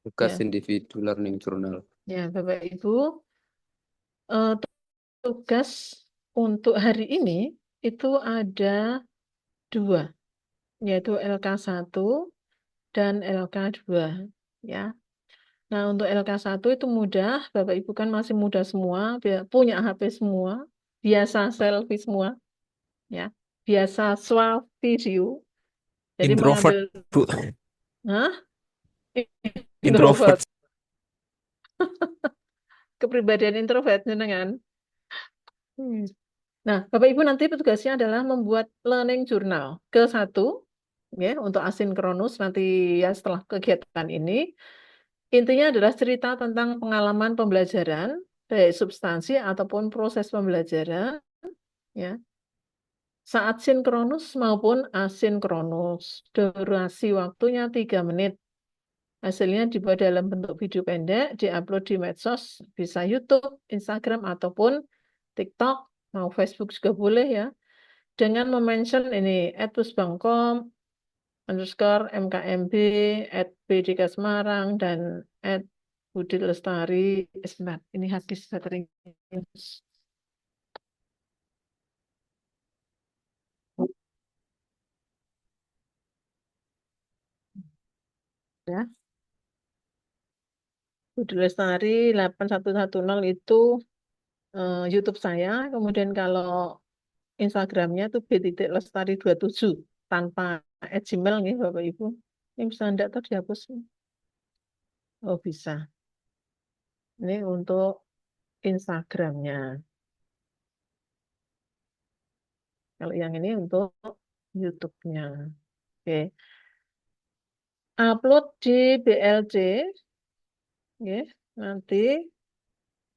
tugas Ya, individu learning journal. ya Bapak Ibu, eh, tugas untuk hari ini itu ada 2, yaitu LK1 dan LK2. Ya. Nah, untuk LK1 itu mudah, Bapak Ibu kan masih muda semua, punya HP semua, biasa selfie semua, ya, biasa swap video. Jadi Introvert, mengambil, Bu. hah? Introvert. Introvert, kepribadian introvert, jenengan. Hmm. Nah, Bapak Ibu nanti petugasnya adalah membuat learning journal ke-1, ya, untuk asinkronus nanti ya setelah kegiatan ini. Intinya adalah cerita tentang pengalaman pembelajaran, baik substansi ataupun proses pembelajaran, ya, saat sinkronus maupun asinkronus. Durasi waktunya 3 menit. Hasilnya dibuat dalam bentuk video pendek, diupload di medsos, bisa YouTube, Instagram, ataupun TikTok, mau Facebook juga boleh ya. Dengan memention ini, @pusbangkom, _MKMB, @BDK Semarang, dan @Budi Lestari. Sebentar, ini hadis baterai. Ya, Budi Lestari 8110 itu YouTube saya. Kemudian kalau Instagramnya itu b.lestari27 tanpa @gmail nih Bapak Ibu. Ini bisa enggak tuh dihapus? Oh bisa. Ini untuk Instagramnya. Kalau yang ini untuk YouTube-nya. Oke. Upload di BLC. Ya, nanti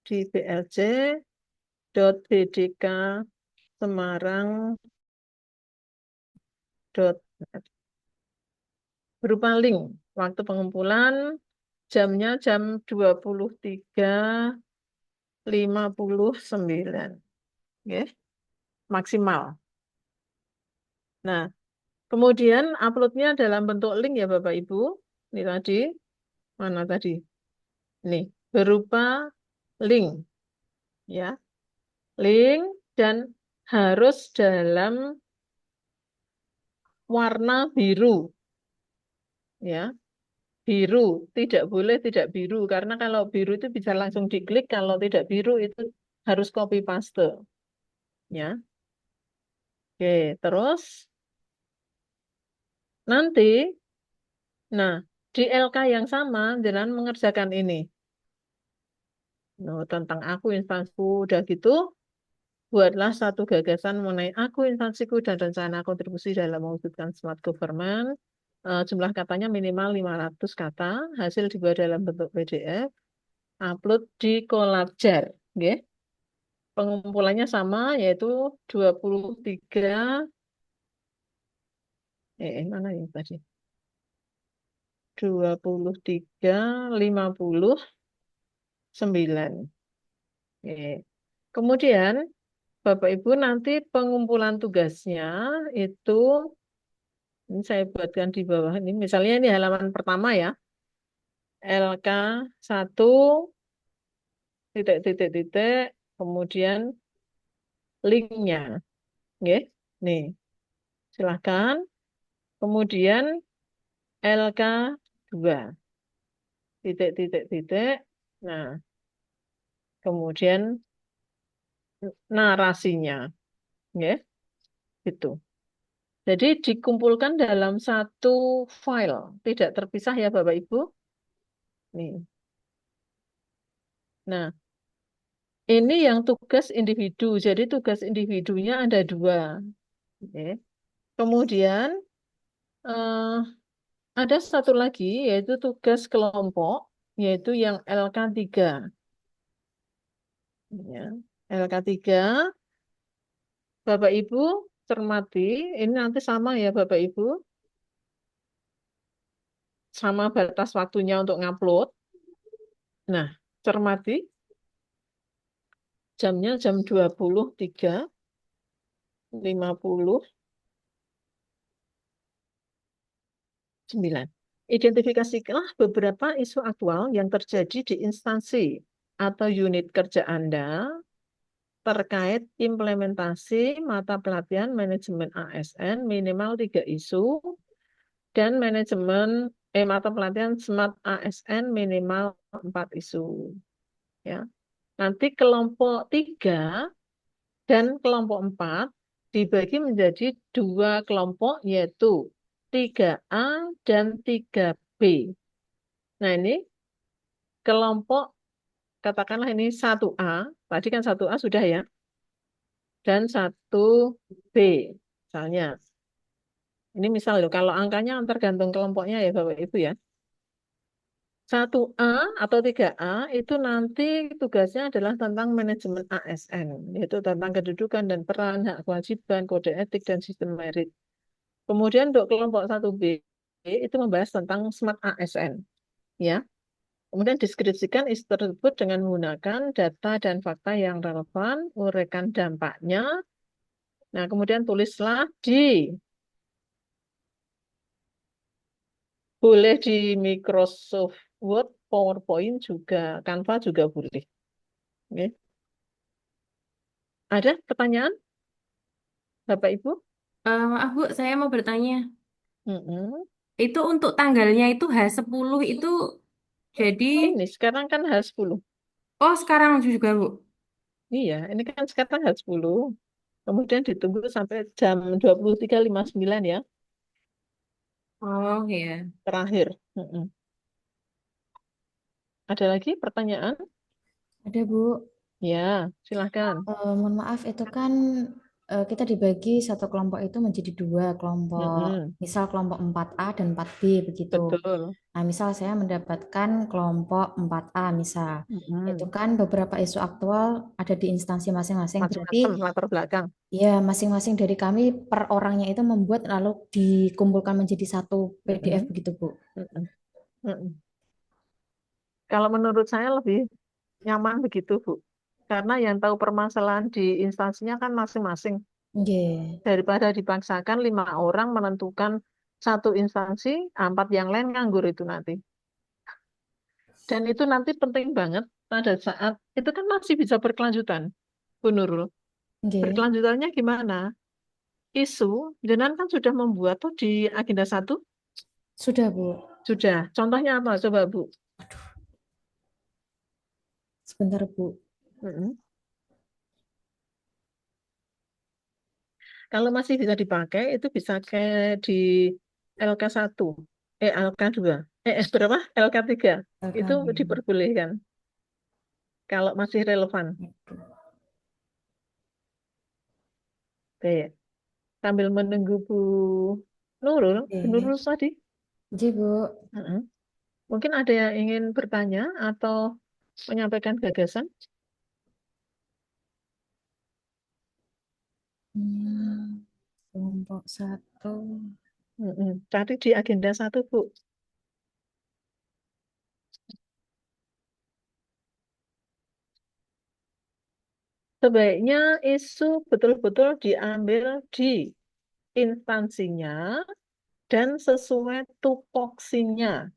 di blc.bdk.semarang.net. Berupa link. Waktu pengumpulan jamnya jam 23.59. Ya, maksimal. Nah, kemudian uploadnya dalam bentuk link ya Bapak Ibu. Ini tadi, mana tadi? Ini, berupa link. Ya, link dan harus dalam warna biru. Ya, biru. Tidak boleh tidak biru. Karena kalau biru itu bisa langsung diklik. Kalau tidak biru itu harus copy paste. Ya. Oke, terus nanti, nah, di LK yang sama, jangan mengerjakan ini. Nah, tentang aku, instansiku, udah gitu, buatlah satu gagasan mengenai aku, instansiku, dan rencana kontribusi dalam mewujudkan smart government. Jumlah katanya minimal 500 kata, hasil dibuat dalam bentuk PDF, upload di Collabjar. Nggih. Pengumpulannya sama, yaitu 23, mana yang tadi? 23.59. Kemudian Bapak Ibu nanti pengumpulan tugasnya itu ini saya buatkan di bawah ini. Misalnya ini halaman pertama ya. LK 1 titik, kemudian linknya. Nggih. Nih, silahkan. Kemudian LK 2 titik. Nah, kemudian narasinya. Nggih, gitu. Jadi dikumpulkan dalam satu file, tidak terpisah ya Bapak Ibu. Nih. Nah, ini yang tugas individu. Jadi tugas individunya ada 2. Oke. Kemudian eh, ada satu lagi yaitu tugas kelompok, yaitu yang LK3. Ya. LK3, Bapak Ibu cermati, ini nanti sama ya Bapak Ibu, sama batas waktunya untuk ngupload. Nah, cermati, jamnya jam 23.59. Identifikasikanlah beberapa isu aktual yang terjadi di instansi atau unit kerja Anda terkait implementasi mata pelatihan manajemen ASN minimal 3 isu dan mata pelatihan Smart ASN minimal 4 isu. Ya. Nanti kelompok 3 dan kelompok 4 dibagi menjadi 2 kelompok yaitu 3A dan 3B. Nah, ini kelompok katakanlah ini 1A, tadi kan 1A sudah ya, dan 1B. Misalnya, ini misal loh, kalau angkanya tergantung kelompoknya ya Bapak Ibu ya. 1A atau 3A itu nanti tugasnya adalah tentang manajemen ASN, yaitu tentang kedudukan dan peran, hak kewajiban, kode etik, dan sistem merit. Kemudian untuk kelompok 1B itu membahas tentang Smart ASN. Ya. Kemudian deskripsikan isu tersebut dengan menggunakan data dan fakta yang relevan, uraikan dampaknya. Nah, kemudian tulislah boleh di Microsoft Word, PowerPoint juga, Canva juga boleh. Oke. Ada pertanyaan, Bapak Ibu? Maaf Bu, saya mau bertanya. Mm-mm. Itu untuk tanggalnya itu H10 itu jadi, Ini sekarang kan H10. oh sekarang juga Bu. Iya, ini kan sekarang H10. Kemudian ditunggu sampai jam 23.59 ya, Oh ya. terakhir. Mm-mm. Ada lagi pertanyaan? Ada, Bu. Ya, silahkan. Mohon maaf, itu kan kita dibagi satu kelompok itu menjadi 2 kelompok, Mm-mm. misal kelompok 4A dan 4B begitu. Betul. Nah, misal saya mendapatkan kelompok 4A misal, itu Mm-mm. kan beberapa isu aktual ada di instansi masing-masing. Berarti Macam-macam latar belakang. ya masing-masing dari kami per orangnya itu membuat lalu dikumpulkan menjadi satu PDF Mm-mm. begitu, Bu. Mm-mm. Mm-mm. Kalau menurut saya lebih nyaman begitu, Bu. Karena yang tahu permasalahan di instansinya kan masing-masing. Nggih. Daripada dipaksakan 5 orang menentukan satu instansi, 4 yang lain nganggur itu nanti. Dan itu nanti penting banget pada saat, itu kan masih bisa berkelanjutan, Bu Nurul. Nggih. Berkelanjutannya gimana? Isu, jenengan kan sudah membuat tuh di agenda 1? Sudah, Bu. Sudah. Contohnya apa? Coba, Bu. Sebentar, Bu. Mm-mm. Kalau masih bisa dipakai, itu bisa kayak di LK1, LK2, berapa? LK3. Itu LK. diperbolehkan. Kalau masih relevan. Oke. Sambil menunggu Bu Nurul, Bu Nurul tadi. Ji, Bu. Mm-mm. Mungkin ada yang ingin bertanya atau menyampaikan gagasan? Kelompok 1. Tadi di agenda 1, Bu. sebaiknya isu betul-betul diambil di instansinya dan sesuai tupoksinya.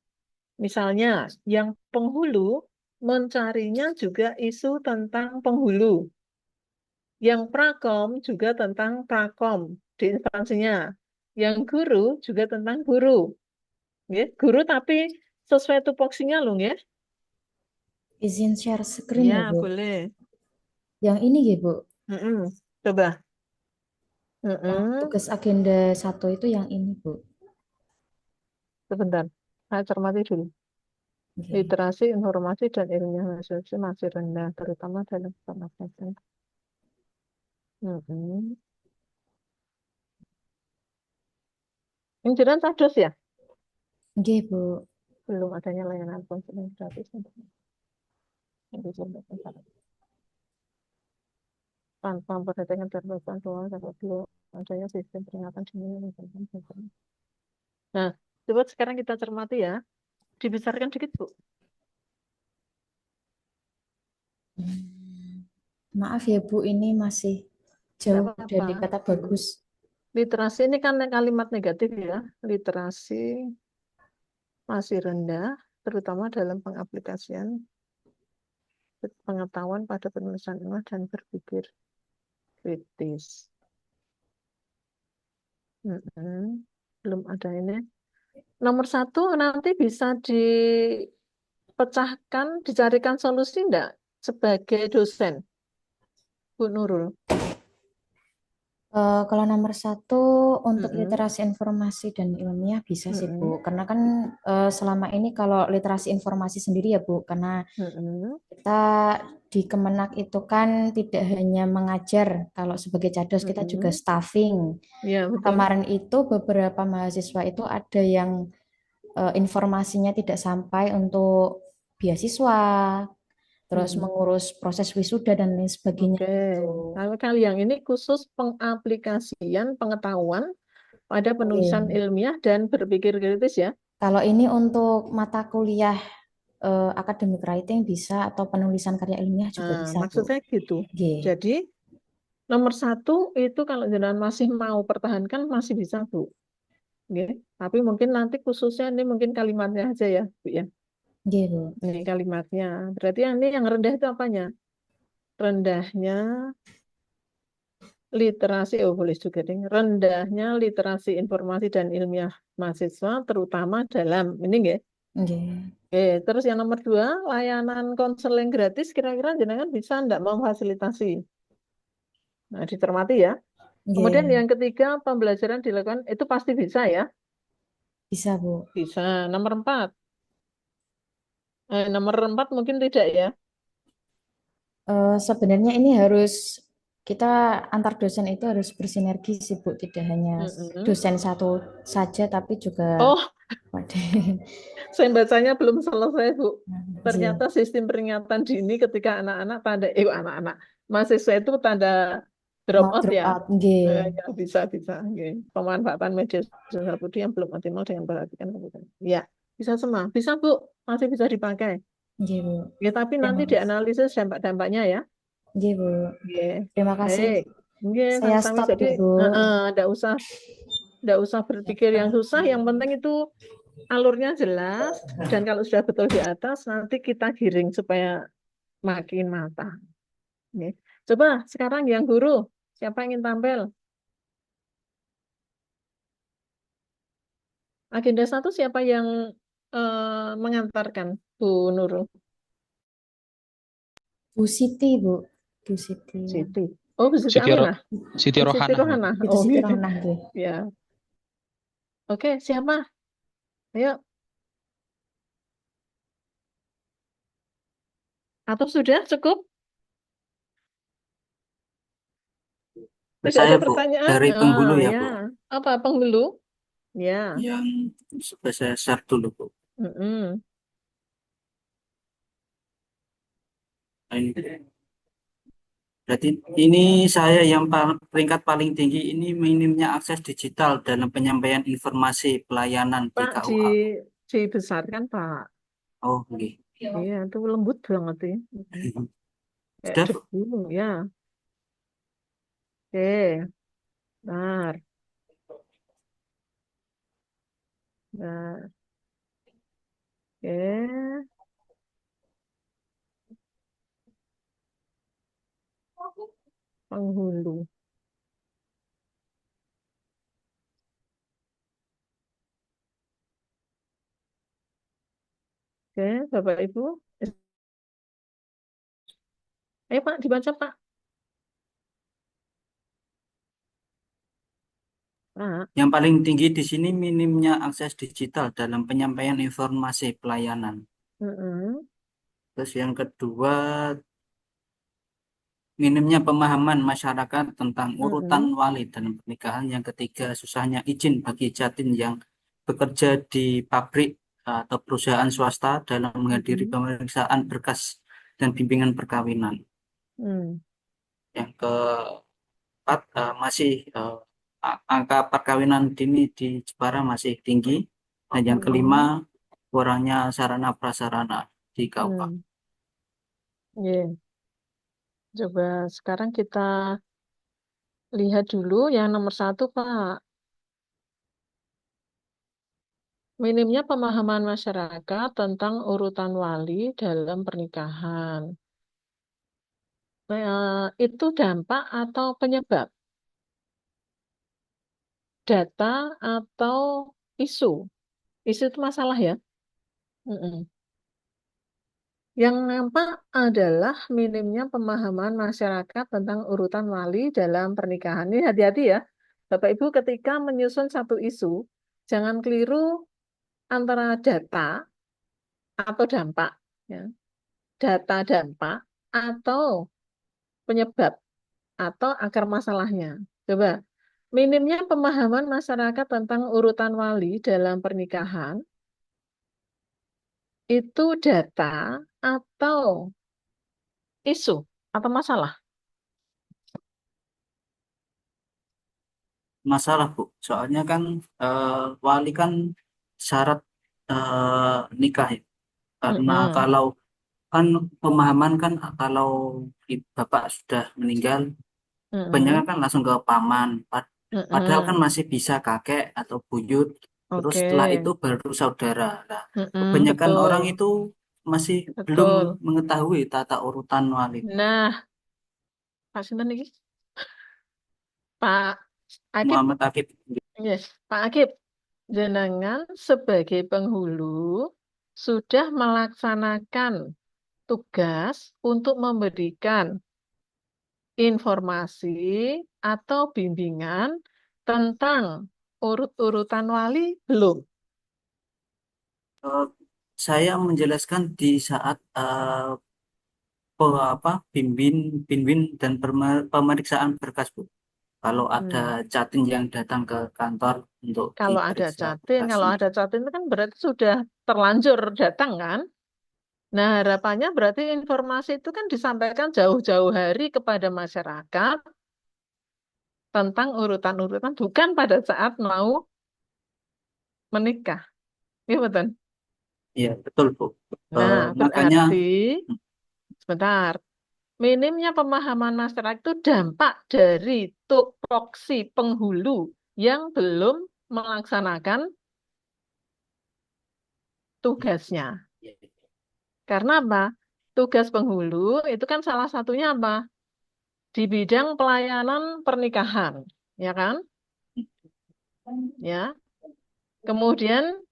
Misalnya, yang penghulu mencarinya juga isu tentang penghulu. Yang prakom juga tentang prakom di instansinya. Yang guru juga tentang guru. Ya, guru tapi sesuai tupoksinya loh ya. Izin share screen Ya, ya, Bu. boleh. Yang ini ya, Bu. Coba. Yang tugas agenda 1 itu yang ini, Bu. Sebentar, saya cermati dulu. Oke. Literasi, informasi, dan ilmiah masih rendah, terutama dalam pengetahuan. Ini jelas status ya? Oke, Bu. Belum adanya layanan konseling gratis. Tanpa memperhatikan keterbatasan ruang dan belum adanya sistem peringatan dini. Nah, coba sekarang kita cermati ya. Dibesarkan dikit, Bu. Maaf ya, Bu, ini masih jauh dari kata bagus. Literasi ini kan kalimat negatif ya. Literasi masih rendah, terutama dalam pengaplikasian pengetahuan pada penulisan ilmiah dan berpikir kritis. Belum ada ini. Nomor 1 nanti bisa dipecahkan, dicarikan solusi enggak sebagai dosen, Bu Nurul? Kalau nomor 1 untuk literasi informasi dan ilmiah bisa sih, Bu. Karena kan selama ini kalau literasi informasi sendiri ya, Bu, karena kita di Kemenak itu kan tidak hanya mengajar, kalau sebagai cados kita juga staffing. Ya, betul. Kemarin itu beberapa mahasiswa itu ada yang informasinya tidak sampai untuk beasiswa, terus mengurus proses wisuda dan lain sebagainya. Kalau kali yang ini khusus pengaplikasian pengetahuan pada penulisan ilmiah dan berpikir kritis ya. Kalau ini untuk mata kuliah academic writing bisa, atau penulisan karya ilmiah juga bisa, Bu. Maksudnya gitu. Jadi nomor 1 itu kalau jenengan masih mau pertahankan masih bisa, Bu. Tapi mungkin nanti khususnya ini mungkin kalimatnya aja ya, Bu ya. Bu. Ini kalimatnya. Berarti ini yang rendah itu apanya? Rendahnya literasi, boleh juga ding. Rendahnya literasi informasi dan ilmiah mahasiswa, terutama dalam ini nggih. Terus yang nomor 2, layanan konseling gratis, kira-kira jenengan bisa enggak memfasilitasi? Nah, dicermati ya. Kemudian yang ketiga, pembelajaran dilakukan, itu pasti bisa ya? Bisa, Bu. Bisa. Nomor 4. Nomor 4 mungkin tidak ya? Sebenarnya ini harus kita antar dosen itu harus bersinergi sih, Bu. Tidak hanya dosen satu saja, tapi juga saya bacanya belum selesai, Bu. Ternyata sistem peringatan dini ketika anak-anak mahasiswa itu tanda drop out ya. Ya, bisa. Pemanfaatan media sosial budi yang belum optimal dengan perhatikan kebutuhan. Ya, bisa semua. Bisa, Bu. Masih bisa dipakai. Bu. Ya, tapi nanti dianalisis dampak-dampaknya ya. Bu. Terima kasih. Saya Sama-sama. stop Jadi, ya, Bu. Nggak usah berpikir yang susah. Yang penting itu alurnya jelas. Dan kalau sudah betul di atas, nanti kita giring supaya makin matang. Coba sekarang yang guru. Siapa yang ingin tampil? Agenda 1 siapa yang mengantarkan, Bu Nurul? Bu Siti, Bu. Bu Siti. Oh, Bu Siti Aminah. Siti Rohana. Itu Siti Rohana. Ya. Oke, siapa? Ayo. Atau sudah cukup? Tidak Saya, ada Bu, pertanyaan? dari penghulu ya, Bu. Apa penghulu? Ya. Yang sudah saya share dulu, Bu. Berarti ini saya yang peringkat paling tinggi ini minimnya akses digital dalam penyampaian informasi pelayanan di Pak, KUA. dibesarkan, Pak. Oh, oke. Iya, itu lembut banget ya. Sudah, Bu? Ya. Oke, benar. Nah, oke. Penghulu. Oke, Bapak Ibu. Ayo Pak, dibaca Pak. Pak. Yang paling tinggi di sini minimnya akses digital dalam penyampaian informasi pelayanan. Mm-mm. Terus yang kedua, minimnya pemahaman masyarakat tentang urutan Mm-mm. wali dalam pernikahan. Yang ketiga, susahnya izin bagi jatin yang bekerja di pabrik atau perusahaan swasta dalam menghadiri Mm-mm. pemeriksaan berkas dan bimbingan perkawinan. Mm. Yang keempat, masih angka perkawinan dini di Jepara masih tinggi. Dan yang kelima, Mm-mm. kurangnya sarana prasarana di KUA. Mm. Iya. Coba sekarang kita lihat dulu yang nomor 1, Pak. Minimnya pemahaman masyarakat tentang urutan wali dalam pernikahan. Itu dampak atau penyebab? Data atau isu? Isu itu masalah ya? Mm-mm. Yang nampak adalah minimnya pemahaman masyarakat tentang urutan wali dalam pernikahan. Ini hati-hati ya, Bapak Ibu, ketika menyusun satu isu, jangan keliru antara data atau dampak. Ya. Data dampak atau penyebab atau akar masalahnya. Coba, minimnya pemahaman masyarakat tentang urutan wali dalam pernikahan itu data atau isu atau masalah. Masalah, Bu. Soalnya kan wali kan syarat nikah ya. Karena Mm-mm. kalau kan pemahaman kan kalau bapak sudah meninggal, kebanyakan Mm-mm. kan langsung ke paman. Padahal kan Mm-mm. masih bisa kakek atau buyut. Terus Oke. setelah itu baru saudara. Nah, Mm-mm, kebanyakan orang betul. itu masih belum Betul. mengetahui tata urutan wali. Nah, Pak Sinten iki? Pak Akib. Muhammad Akib. Yes, Pak Akib. Jenengan sebagai penghulu sudah melaksanakan tugas untuk memberikan informasi atau bimbingan tentang urut-urutan wali belum? Eh, saya menjelaskan di saat bimbing dan pemeriksaan berkas, Bu. Kalau ada Hmm. jatin yang datang ke kantor untuk Kalau ada diperiksa kalau berkasnya. ada catin itu kan berarti sudah terlanjur datang kan? Nah, harapannya berarti informasi itu kan disampaikan jauh-jauh hari kepada masyarakat tentang urutan-urutan, bukan pada saat mau menikah. Iya, betul. Iya, betul, Bu. Nah, Makanya berarti, sebentar, minimnya pemahaman masyarakat itu dampak dari tupoksi penghulu yang belum melaksanakan tugasnya. Karena apa? Tugas penghulu itu kan salah satunya apa? Di bidang pelayanan pernikahan, ya kan? Ya. Kemudian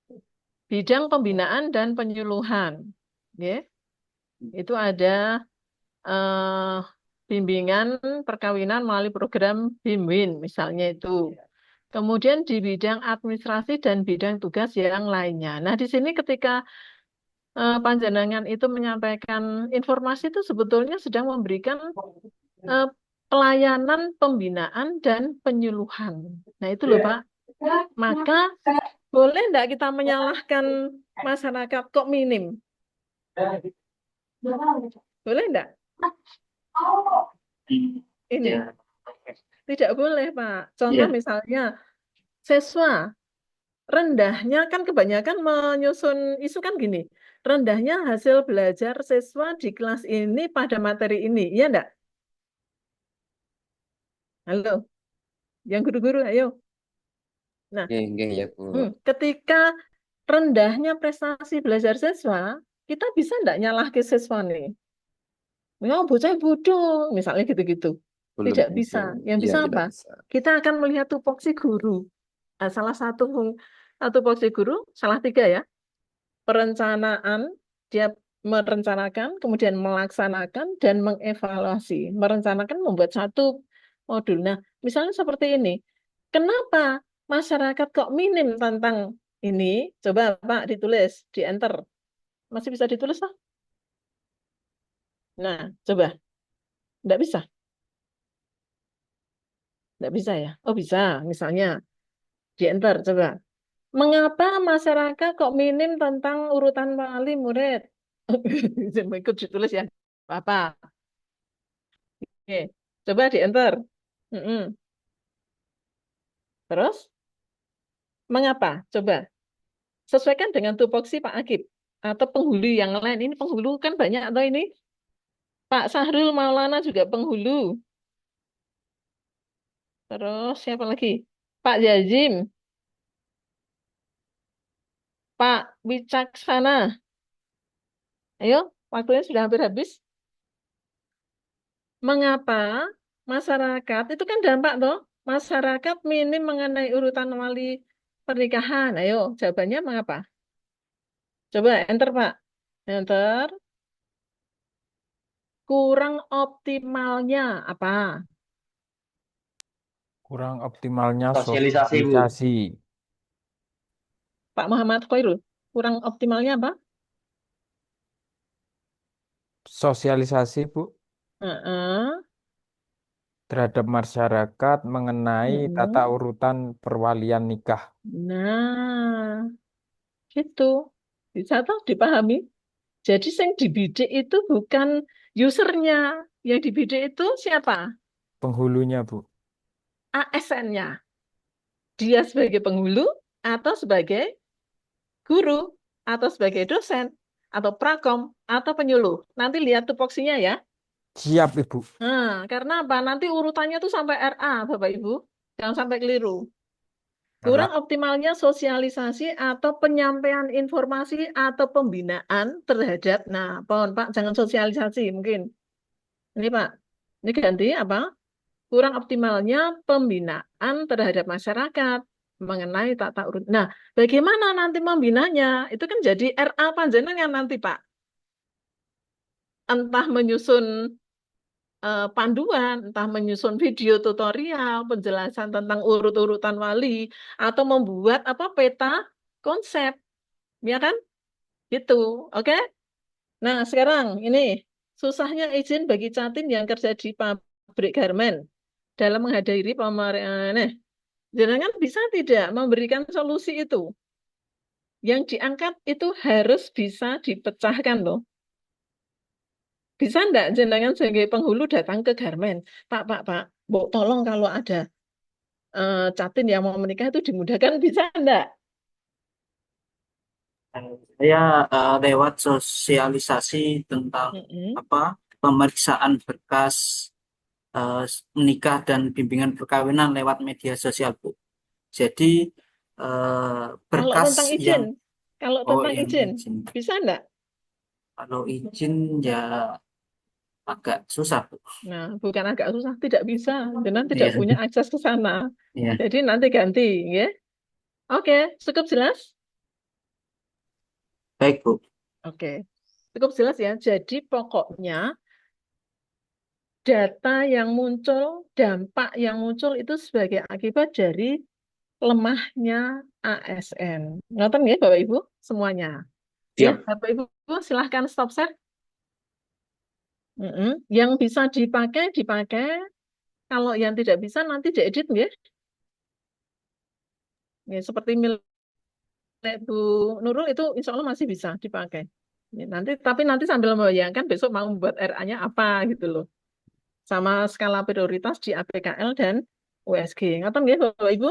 bidang pembinaan dan penyuluhan, ya. Itu ada eh, bimbingan perkawinan melalui program BIMWIN, misalnya itu. Kemudian di bidang administrasi dan bidang tugas yang lainnya. Nah, di sini ketika panjenengan itu menyampaikan informasi itu sebetulnya sedang memberikan eh, pelayanan pembinaan dan penyuluhan. Nah, itu loh Pak. Maka boleh enggak kita menyalahkan masyarakat kok minim? Boleh enggak? Ini tidak boleh, Pak. Contoh misalnya siswa rendahnya kan kebanyakan menyusun isu kan gini. Rendahnya hasil belajar siswa di kelas ini pada materi ini. Iya enggak? Halo, yang guru-guru, ayo. Nah, Nggih, ya, Bu. ketika rendahnya prestasi belajar siswa, kita bisa enggak nyalah ke siswa nih? Ya, bocah bodoh, misalnya gitu-gitu. Belum Tidak tentu. bisa. Yang Iya, bisa tidak apa? bisa. Kita akan melihat tupoksi guru. Nah, salah satu tupoksi guru, salah 3 ya. Perencanaan, dia merencanakan, kemudian melaksanakan, dan mengevaluasi. Merencanakan membuat satu modul. Nah, misalnya seperti ini. Kenapa masyarakat kok minim tentang ini? Coba Pak ditulis, di enter. Masih bisa ditulis, Pak? Nah, coba. Enggak bisa. Enggak bisa ya? Oh, bisa. Misalnya, di enter, coba. Mengapa masyarakat kok minim tentang urutan wali murid? Ikut ditulis ya. Apa? Oke, coba di enter. Mm-mm. Terus, mengapa? Coba sesuaikan dengan tupoksi Pak Akib atau penghulu yang lain. Ini penghulu kan banyak atau ini? Pak Sahrul Maulana juga penghulu. Terus siapa lagi? Pak Jazim, Pak Wicaksana. Ayo, waktunya sudah hampir habis. Mengapa masyarakat, itu kan dampak toh, masyarakat minim mengenai urutan wali pernikahan. Ayo, jawabannya mengapa? Coba enter, Pak. Enter. Kurang optimalnya apa? Kurang optimalnya Sosialisasi, Bu. sosialisasi. Pak Muhammad Khairul, kurang optimalnya apa? Sosialisasi, Bu, Heeh. terhadap masyarakat mengenai tata Mm-mm. urutan perwalian nikah. Nah, gitu. Bisa toh dipahami? Jadi yang dibidik itu bukan usernya. Yang dibidik itu siapa? Penghulunya, Bu. ASN-nya. Dia sebagai penghulu atau sebagai guru atau sebagai dosen atau prakom atau penyuluh. Nanti lihat tupoksinya ya. Siap, Ibu. Nah, karena apa? Nanti urutannya tuh sampai RA, Bapak Ibu. Jangan sampai keliru. Kurang optimalnya sosialisasi atau penyampaian informasi atau pembinaan terhadap, nah, pohon Pak, jangan sosialisasi mungkin. Ini Pak, ini ganti apa? Kurang optimalnya pembinaan terhadap masyarakat mengenai tata urut. Nah, bagaimana nanti membinanya? Itu kan jadi RA panjenengan nanti Pak. Entah menyusun panduan, entah menyusun video tutorial, penjelasan tentang urut-urutan wali, atau membuat apa peta konsep, ya kan? Gitu, oke? Nah, sekarang ini susahnya izin bagi Catin yang kerja di pabrik garmen dalam menghadiri pemerintah. Jangan bisa tidak memberikan solusi itu. Yang diangkat itu harus bisa dipecahkan loh. Bisa enggak jenengan sebagai penghulu datang ke garmen? Pak, Bu, tolong kalau ada Catin yang mau menikah itu dimudahkan, bisa enggak? Saya lewat sosialisasi tentang apa pemeriksaan berkas menikah dan bimbingan perkawinan lewat media sosial, Bu. Jadi Kalau berkas tentang izin, yang kalau oh tentang yang izin, izin. bisa enggak? Kalau izin ya agak susah, Bu. Nah, bukan agak susah, tidak bisa. Jenengan tidak Iya. punya akses ke sana. Iya. Jadi nanti ganti, ya. Oke, cukup jelas? Baik, Bu. Oke, cukup jelas ya. Jadi pokoknya data yang muncul, dampak yang muncul itu sebagai akibat dari lemahnya ASN. Ngerti ya Bapak Ibu semuanya? Ya, Siap. Bapak Ibu silahkan stop share. Yang bisa dipakai, dipakai. Kalau yang tidak bisa nanti diedit ya. Ya, seperti milik Bu Nurul itu insya Allah masih bisa dipakai. Ya, tapi nanti sambil membayangkan besok mau membuat RA-nya apa gitu loh. Sama skala prioritas di APKL dan USG. Ngerti ya Bapak Ibu?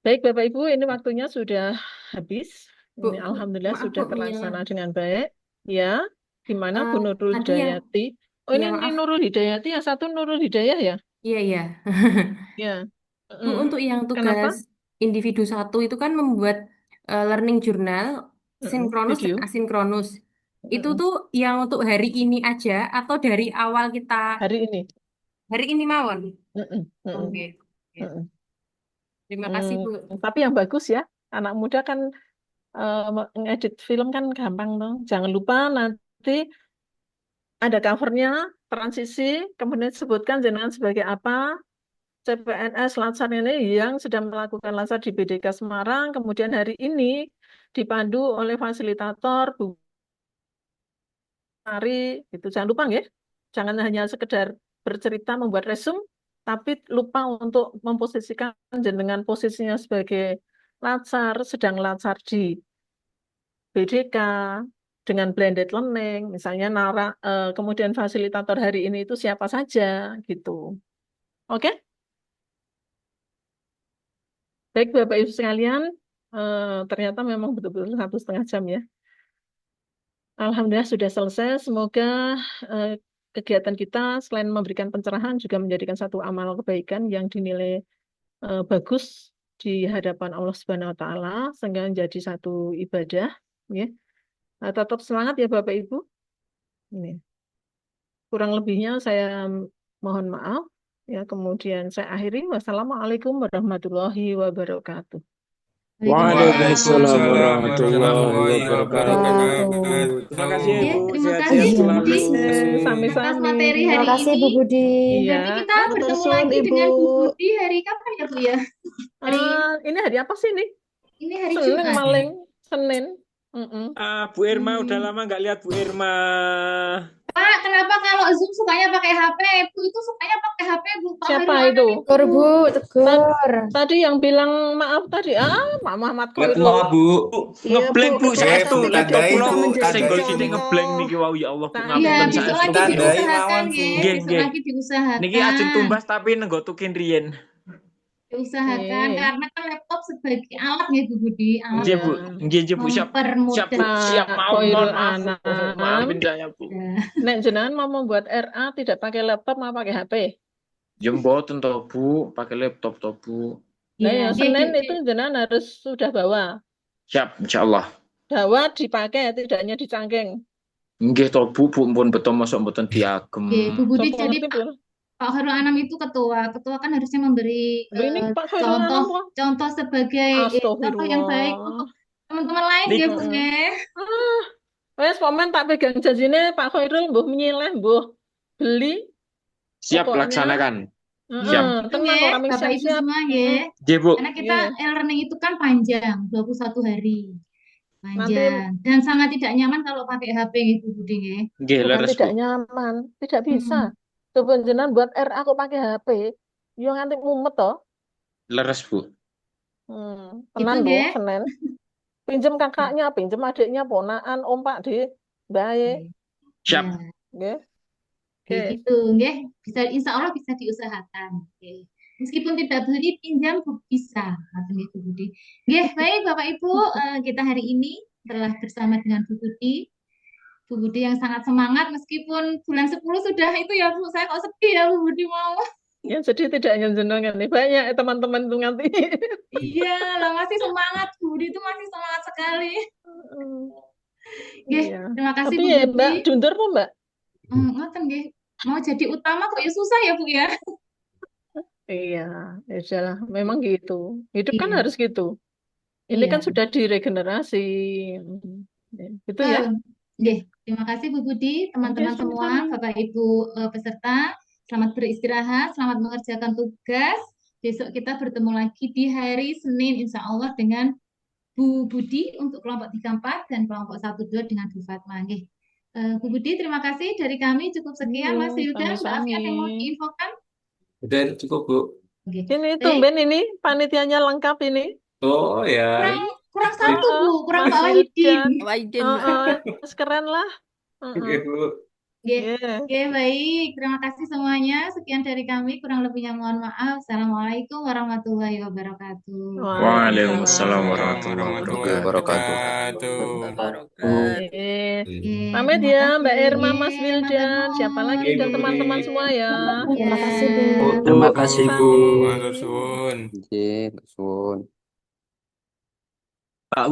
Baik Bapak Ibu, ini waktunya sudah habis. Bu, Ini alhamdulillah maaf sudah Bu, terlaksana Mila. dengan baik. Ya, gimana Bu Nurul Tadi yang, Hidayati? Oh ya ini maaf, Nurul Hidayati, yang satu Nurul Hidayah ya? Iya, iya. Ya. Bu, untuk yang Kenapa? tugas individu 1 itu kan membuat learning journal sinkronus dan Video. asinkronus. Itu tuh yang untuk hari ini aja atau dari awal kita Hari ini. hari ini mawon? Mm-mm. Oke. Oke. Mm-mm. Terima kasih, Bu. Tapi yang bagus ya, anak muda kan ngedit film kan gampang dong. Jangan lupa nanti ada covernya, transisi, kemudian sebutkan jenengan sebagai apa, CPNS Latsar ini yang sedang melakukan Latsar di BDK Semarang, kemudian hari ini dipandu oleh fasilitator, Bu Ari, gitu. Jangan lupa ya, jangan hanya sekedar bercerita membuat resume, tapi lupa untuk memposisikan jenengan posisinya sebagai Latsar, sedang Latsar di BDK dengan blended learning, misalnya kemudian fasilitator hari ini itu siapa saja, gitu. Oke? Baik, Bapak Ibu sekalian, ternyata memang betul-betul 1,5 jam ya. Alhamdulillah sudah selesai. Semoga kegiatan kita selain memberikan pencerahan juga menjadikan satu amal kebaikan yang dinilai bagus di hadapan Allah Subhanahu Wa Taala, sehingga menjadi satu ibadah. Ya. Nah, tetap semangat ya Bapak Ibu. Ini. Kurang lebihnya saya mohon maaf. Ya, kemudian saya akhiri. Wassalamualaikum warahmatullahi wabarakatuh. Waalaikumsalam warahmatullahi warahmatullahi wabarakatuh. wabarakatuh. Terima kasih Ya, Bu, terima sehat-sehat kasih Bu selalu. Budi atas Sami-sami. materi Terima hari kasih Bu ini. Budi. Iya. Nanti kita Matur bertemu suwun lagi Ibu. dengan Bu Budi hari kapan ya Bu ya? Hari Ini hari apa sih ini? ini hari Senin Jumat. maling. Senin. Mm-mm. Bu Irma udah lama nggak lihat Bu Irma. Pak, kenapa kalau Zoom sukanya pakai HP? Bu itu sukanya pakai HP Bu. Pak Siapa Hairul itu? Anam Tegur Bu. Bu, tegur. Tadi yang bilang maaf tadi. Pak Muhammad Lihat Khairul. maaf, Bu. Iya Ngeblank Bu, Bu, saya kesempatan tuh tidak itu tandai, pulau bisa Bu. menjadi senggol Tandai. sithik ngeblank contoh. niki wau ya Allah Bu Iya, ngapunten besok saya lagi Bu. Tandai diusahakan mawon, Bu. nggih. Nggih, Besok nggih. lagi diusahakan. Niki ajeng tumbas tapi nenggotukin riyen. Diusahakan karena kan laptop sebagai alat ya Bu Budi, alat Nggih Bu, untuk nggih Bu, siap. Siap Bu, mempermudah. siap Pak mau mohon Khairul maaf Bu. Anam. Maafin saya Bu. Nek jenengan mau membuat RA tidak pakai laptop, mau pakai HP. Ya mboten toh Bu, pakai laptop toh Bu. Nah Iya, ya nggih, Senin nggih, itu jenengan harus sudah bawa. Siap, insyaallah. Bawa dipakai, tidak hanya dicangkeng. Nggih toh Bu, Bu pun betul masuk mboten diagem. Nggih, Bu Budi Sopo jadi ngerti, Bu? Pak Khairul Anam itu ketua. Ketua kan harusnya memberi Ini Pak Khairul Anam kok. contoh sebagai contoh yang baik Astagfirullah. untuk teman-teman lain Nih. ya Bu nggih. Wes pamen tak pegang janjine Pak Khairul mbuh menyileh mbuh beli. Siap Pokoknya, laksanakan. Siap. Itu tenang nggih, kami Bapak Ibu siap-siap. semua nggih. Nggih Bu. Karena kita e-learning itu kan panjang, 21 hari. Nanti Panjang dan sangat tidak nyaman kalau pakai HP gitu Budi nggih. Nggih, bukan leres tidak Bu. nyaman, tidak bisa. Coba jenengan buat RA aku pakai HP. Yo nganti mumet toh. Leres Bu. Tenan Bu, nggih. Senin. Pinjem kakaknya, pinjem adiknya, ponakan, om Pak di bae. Siap. Nggih. Oke. Gitu nggih. Bisa insya Allah bisa diusahakan. Oke. Meskipun tidak beli pinjam bisa, katanya Bu Budi. Nggih, baik Bapak Ibu, kita hari ini telah bersama dengan Bu Budi. Bu Budi yang sangat semangat meskipun bulan 10 sudah itu ya Bu, saya kok sedih ya Bu Budi mau. Yang sedih tidak hanya jenengan nih, banyak teman-teman itu nganti. Iya, lah masih semangat Bu Budi itu masih semangat sekali. Nggih, Iya. terima kasih Tapi Bu ya Budi. Mbak, jundur kok Mbak. Ngoten nggih. Mau jadi utama kok ya susah ya Bu ya. Iya, ya sudah, memang gitu. Hidup kan Iya. harus gitu. Ini Iya. kan sudah diregenerasi. Itu ya. Nggih, terima kasih Bu Budi, teman-teman Oke, semua, sama-sama. Bapak Ibu peserta. Selamat beristirahat, selamat mengerjakan tugas. Besok kita bertemu lagi di hari Senin, insya Allah dengan Bu Budi untuk kelompok 3-4 dan kelompok 1-2 dengan Bu Fatma. Nggih. Bu Budi, terima kasih dari kami. Cukup sekian, Mas Yuda, Mbak Afi, ada yang mau Sami-sami. diinfokan? Udah cukup, Bu. Oke. Ini tumben ini panitianya lengkap ini. Oh ya. Kurang satu Bu, kurang Mbak Mas Wahidin. Yudan. Keren lah. Oke, Bu. Oke, Yeah. oke, baik. Terima kasih semuanya. Sekian dari kami. Kurang lebihnya mohon maaf. Assalamualaikum warahmatullahi wabarakatuh. Waalaikumsalam Waalaikumsalam warahmatullahi warahmatullahi wabarakatuh. wabarakatuh. Pamit Terima ya Mbak kasih. Irma, Mas Wildan, siapa lagi dan teman-teman semua ya. Terima kasih, Bu. Terima kasih, Bu. Matur suwun. Nggih, Mbak Sun.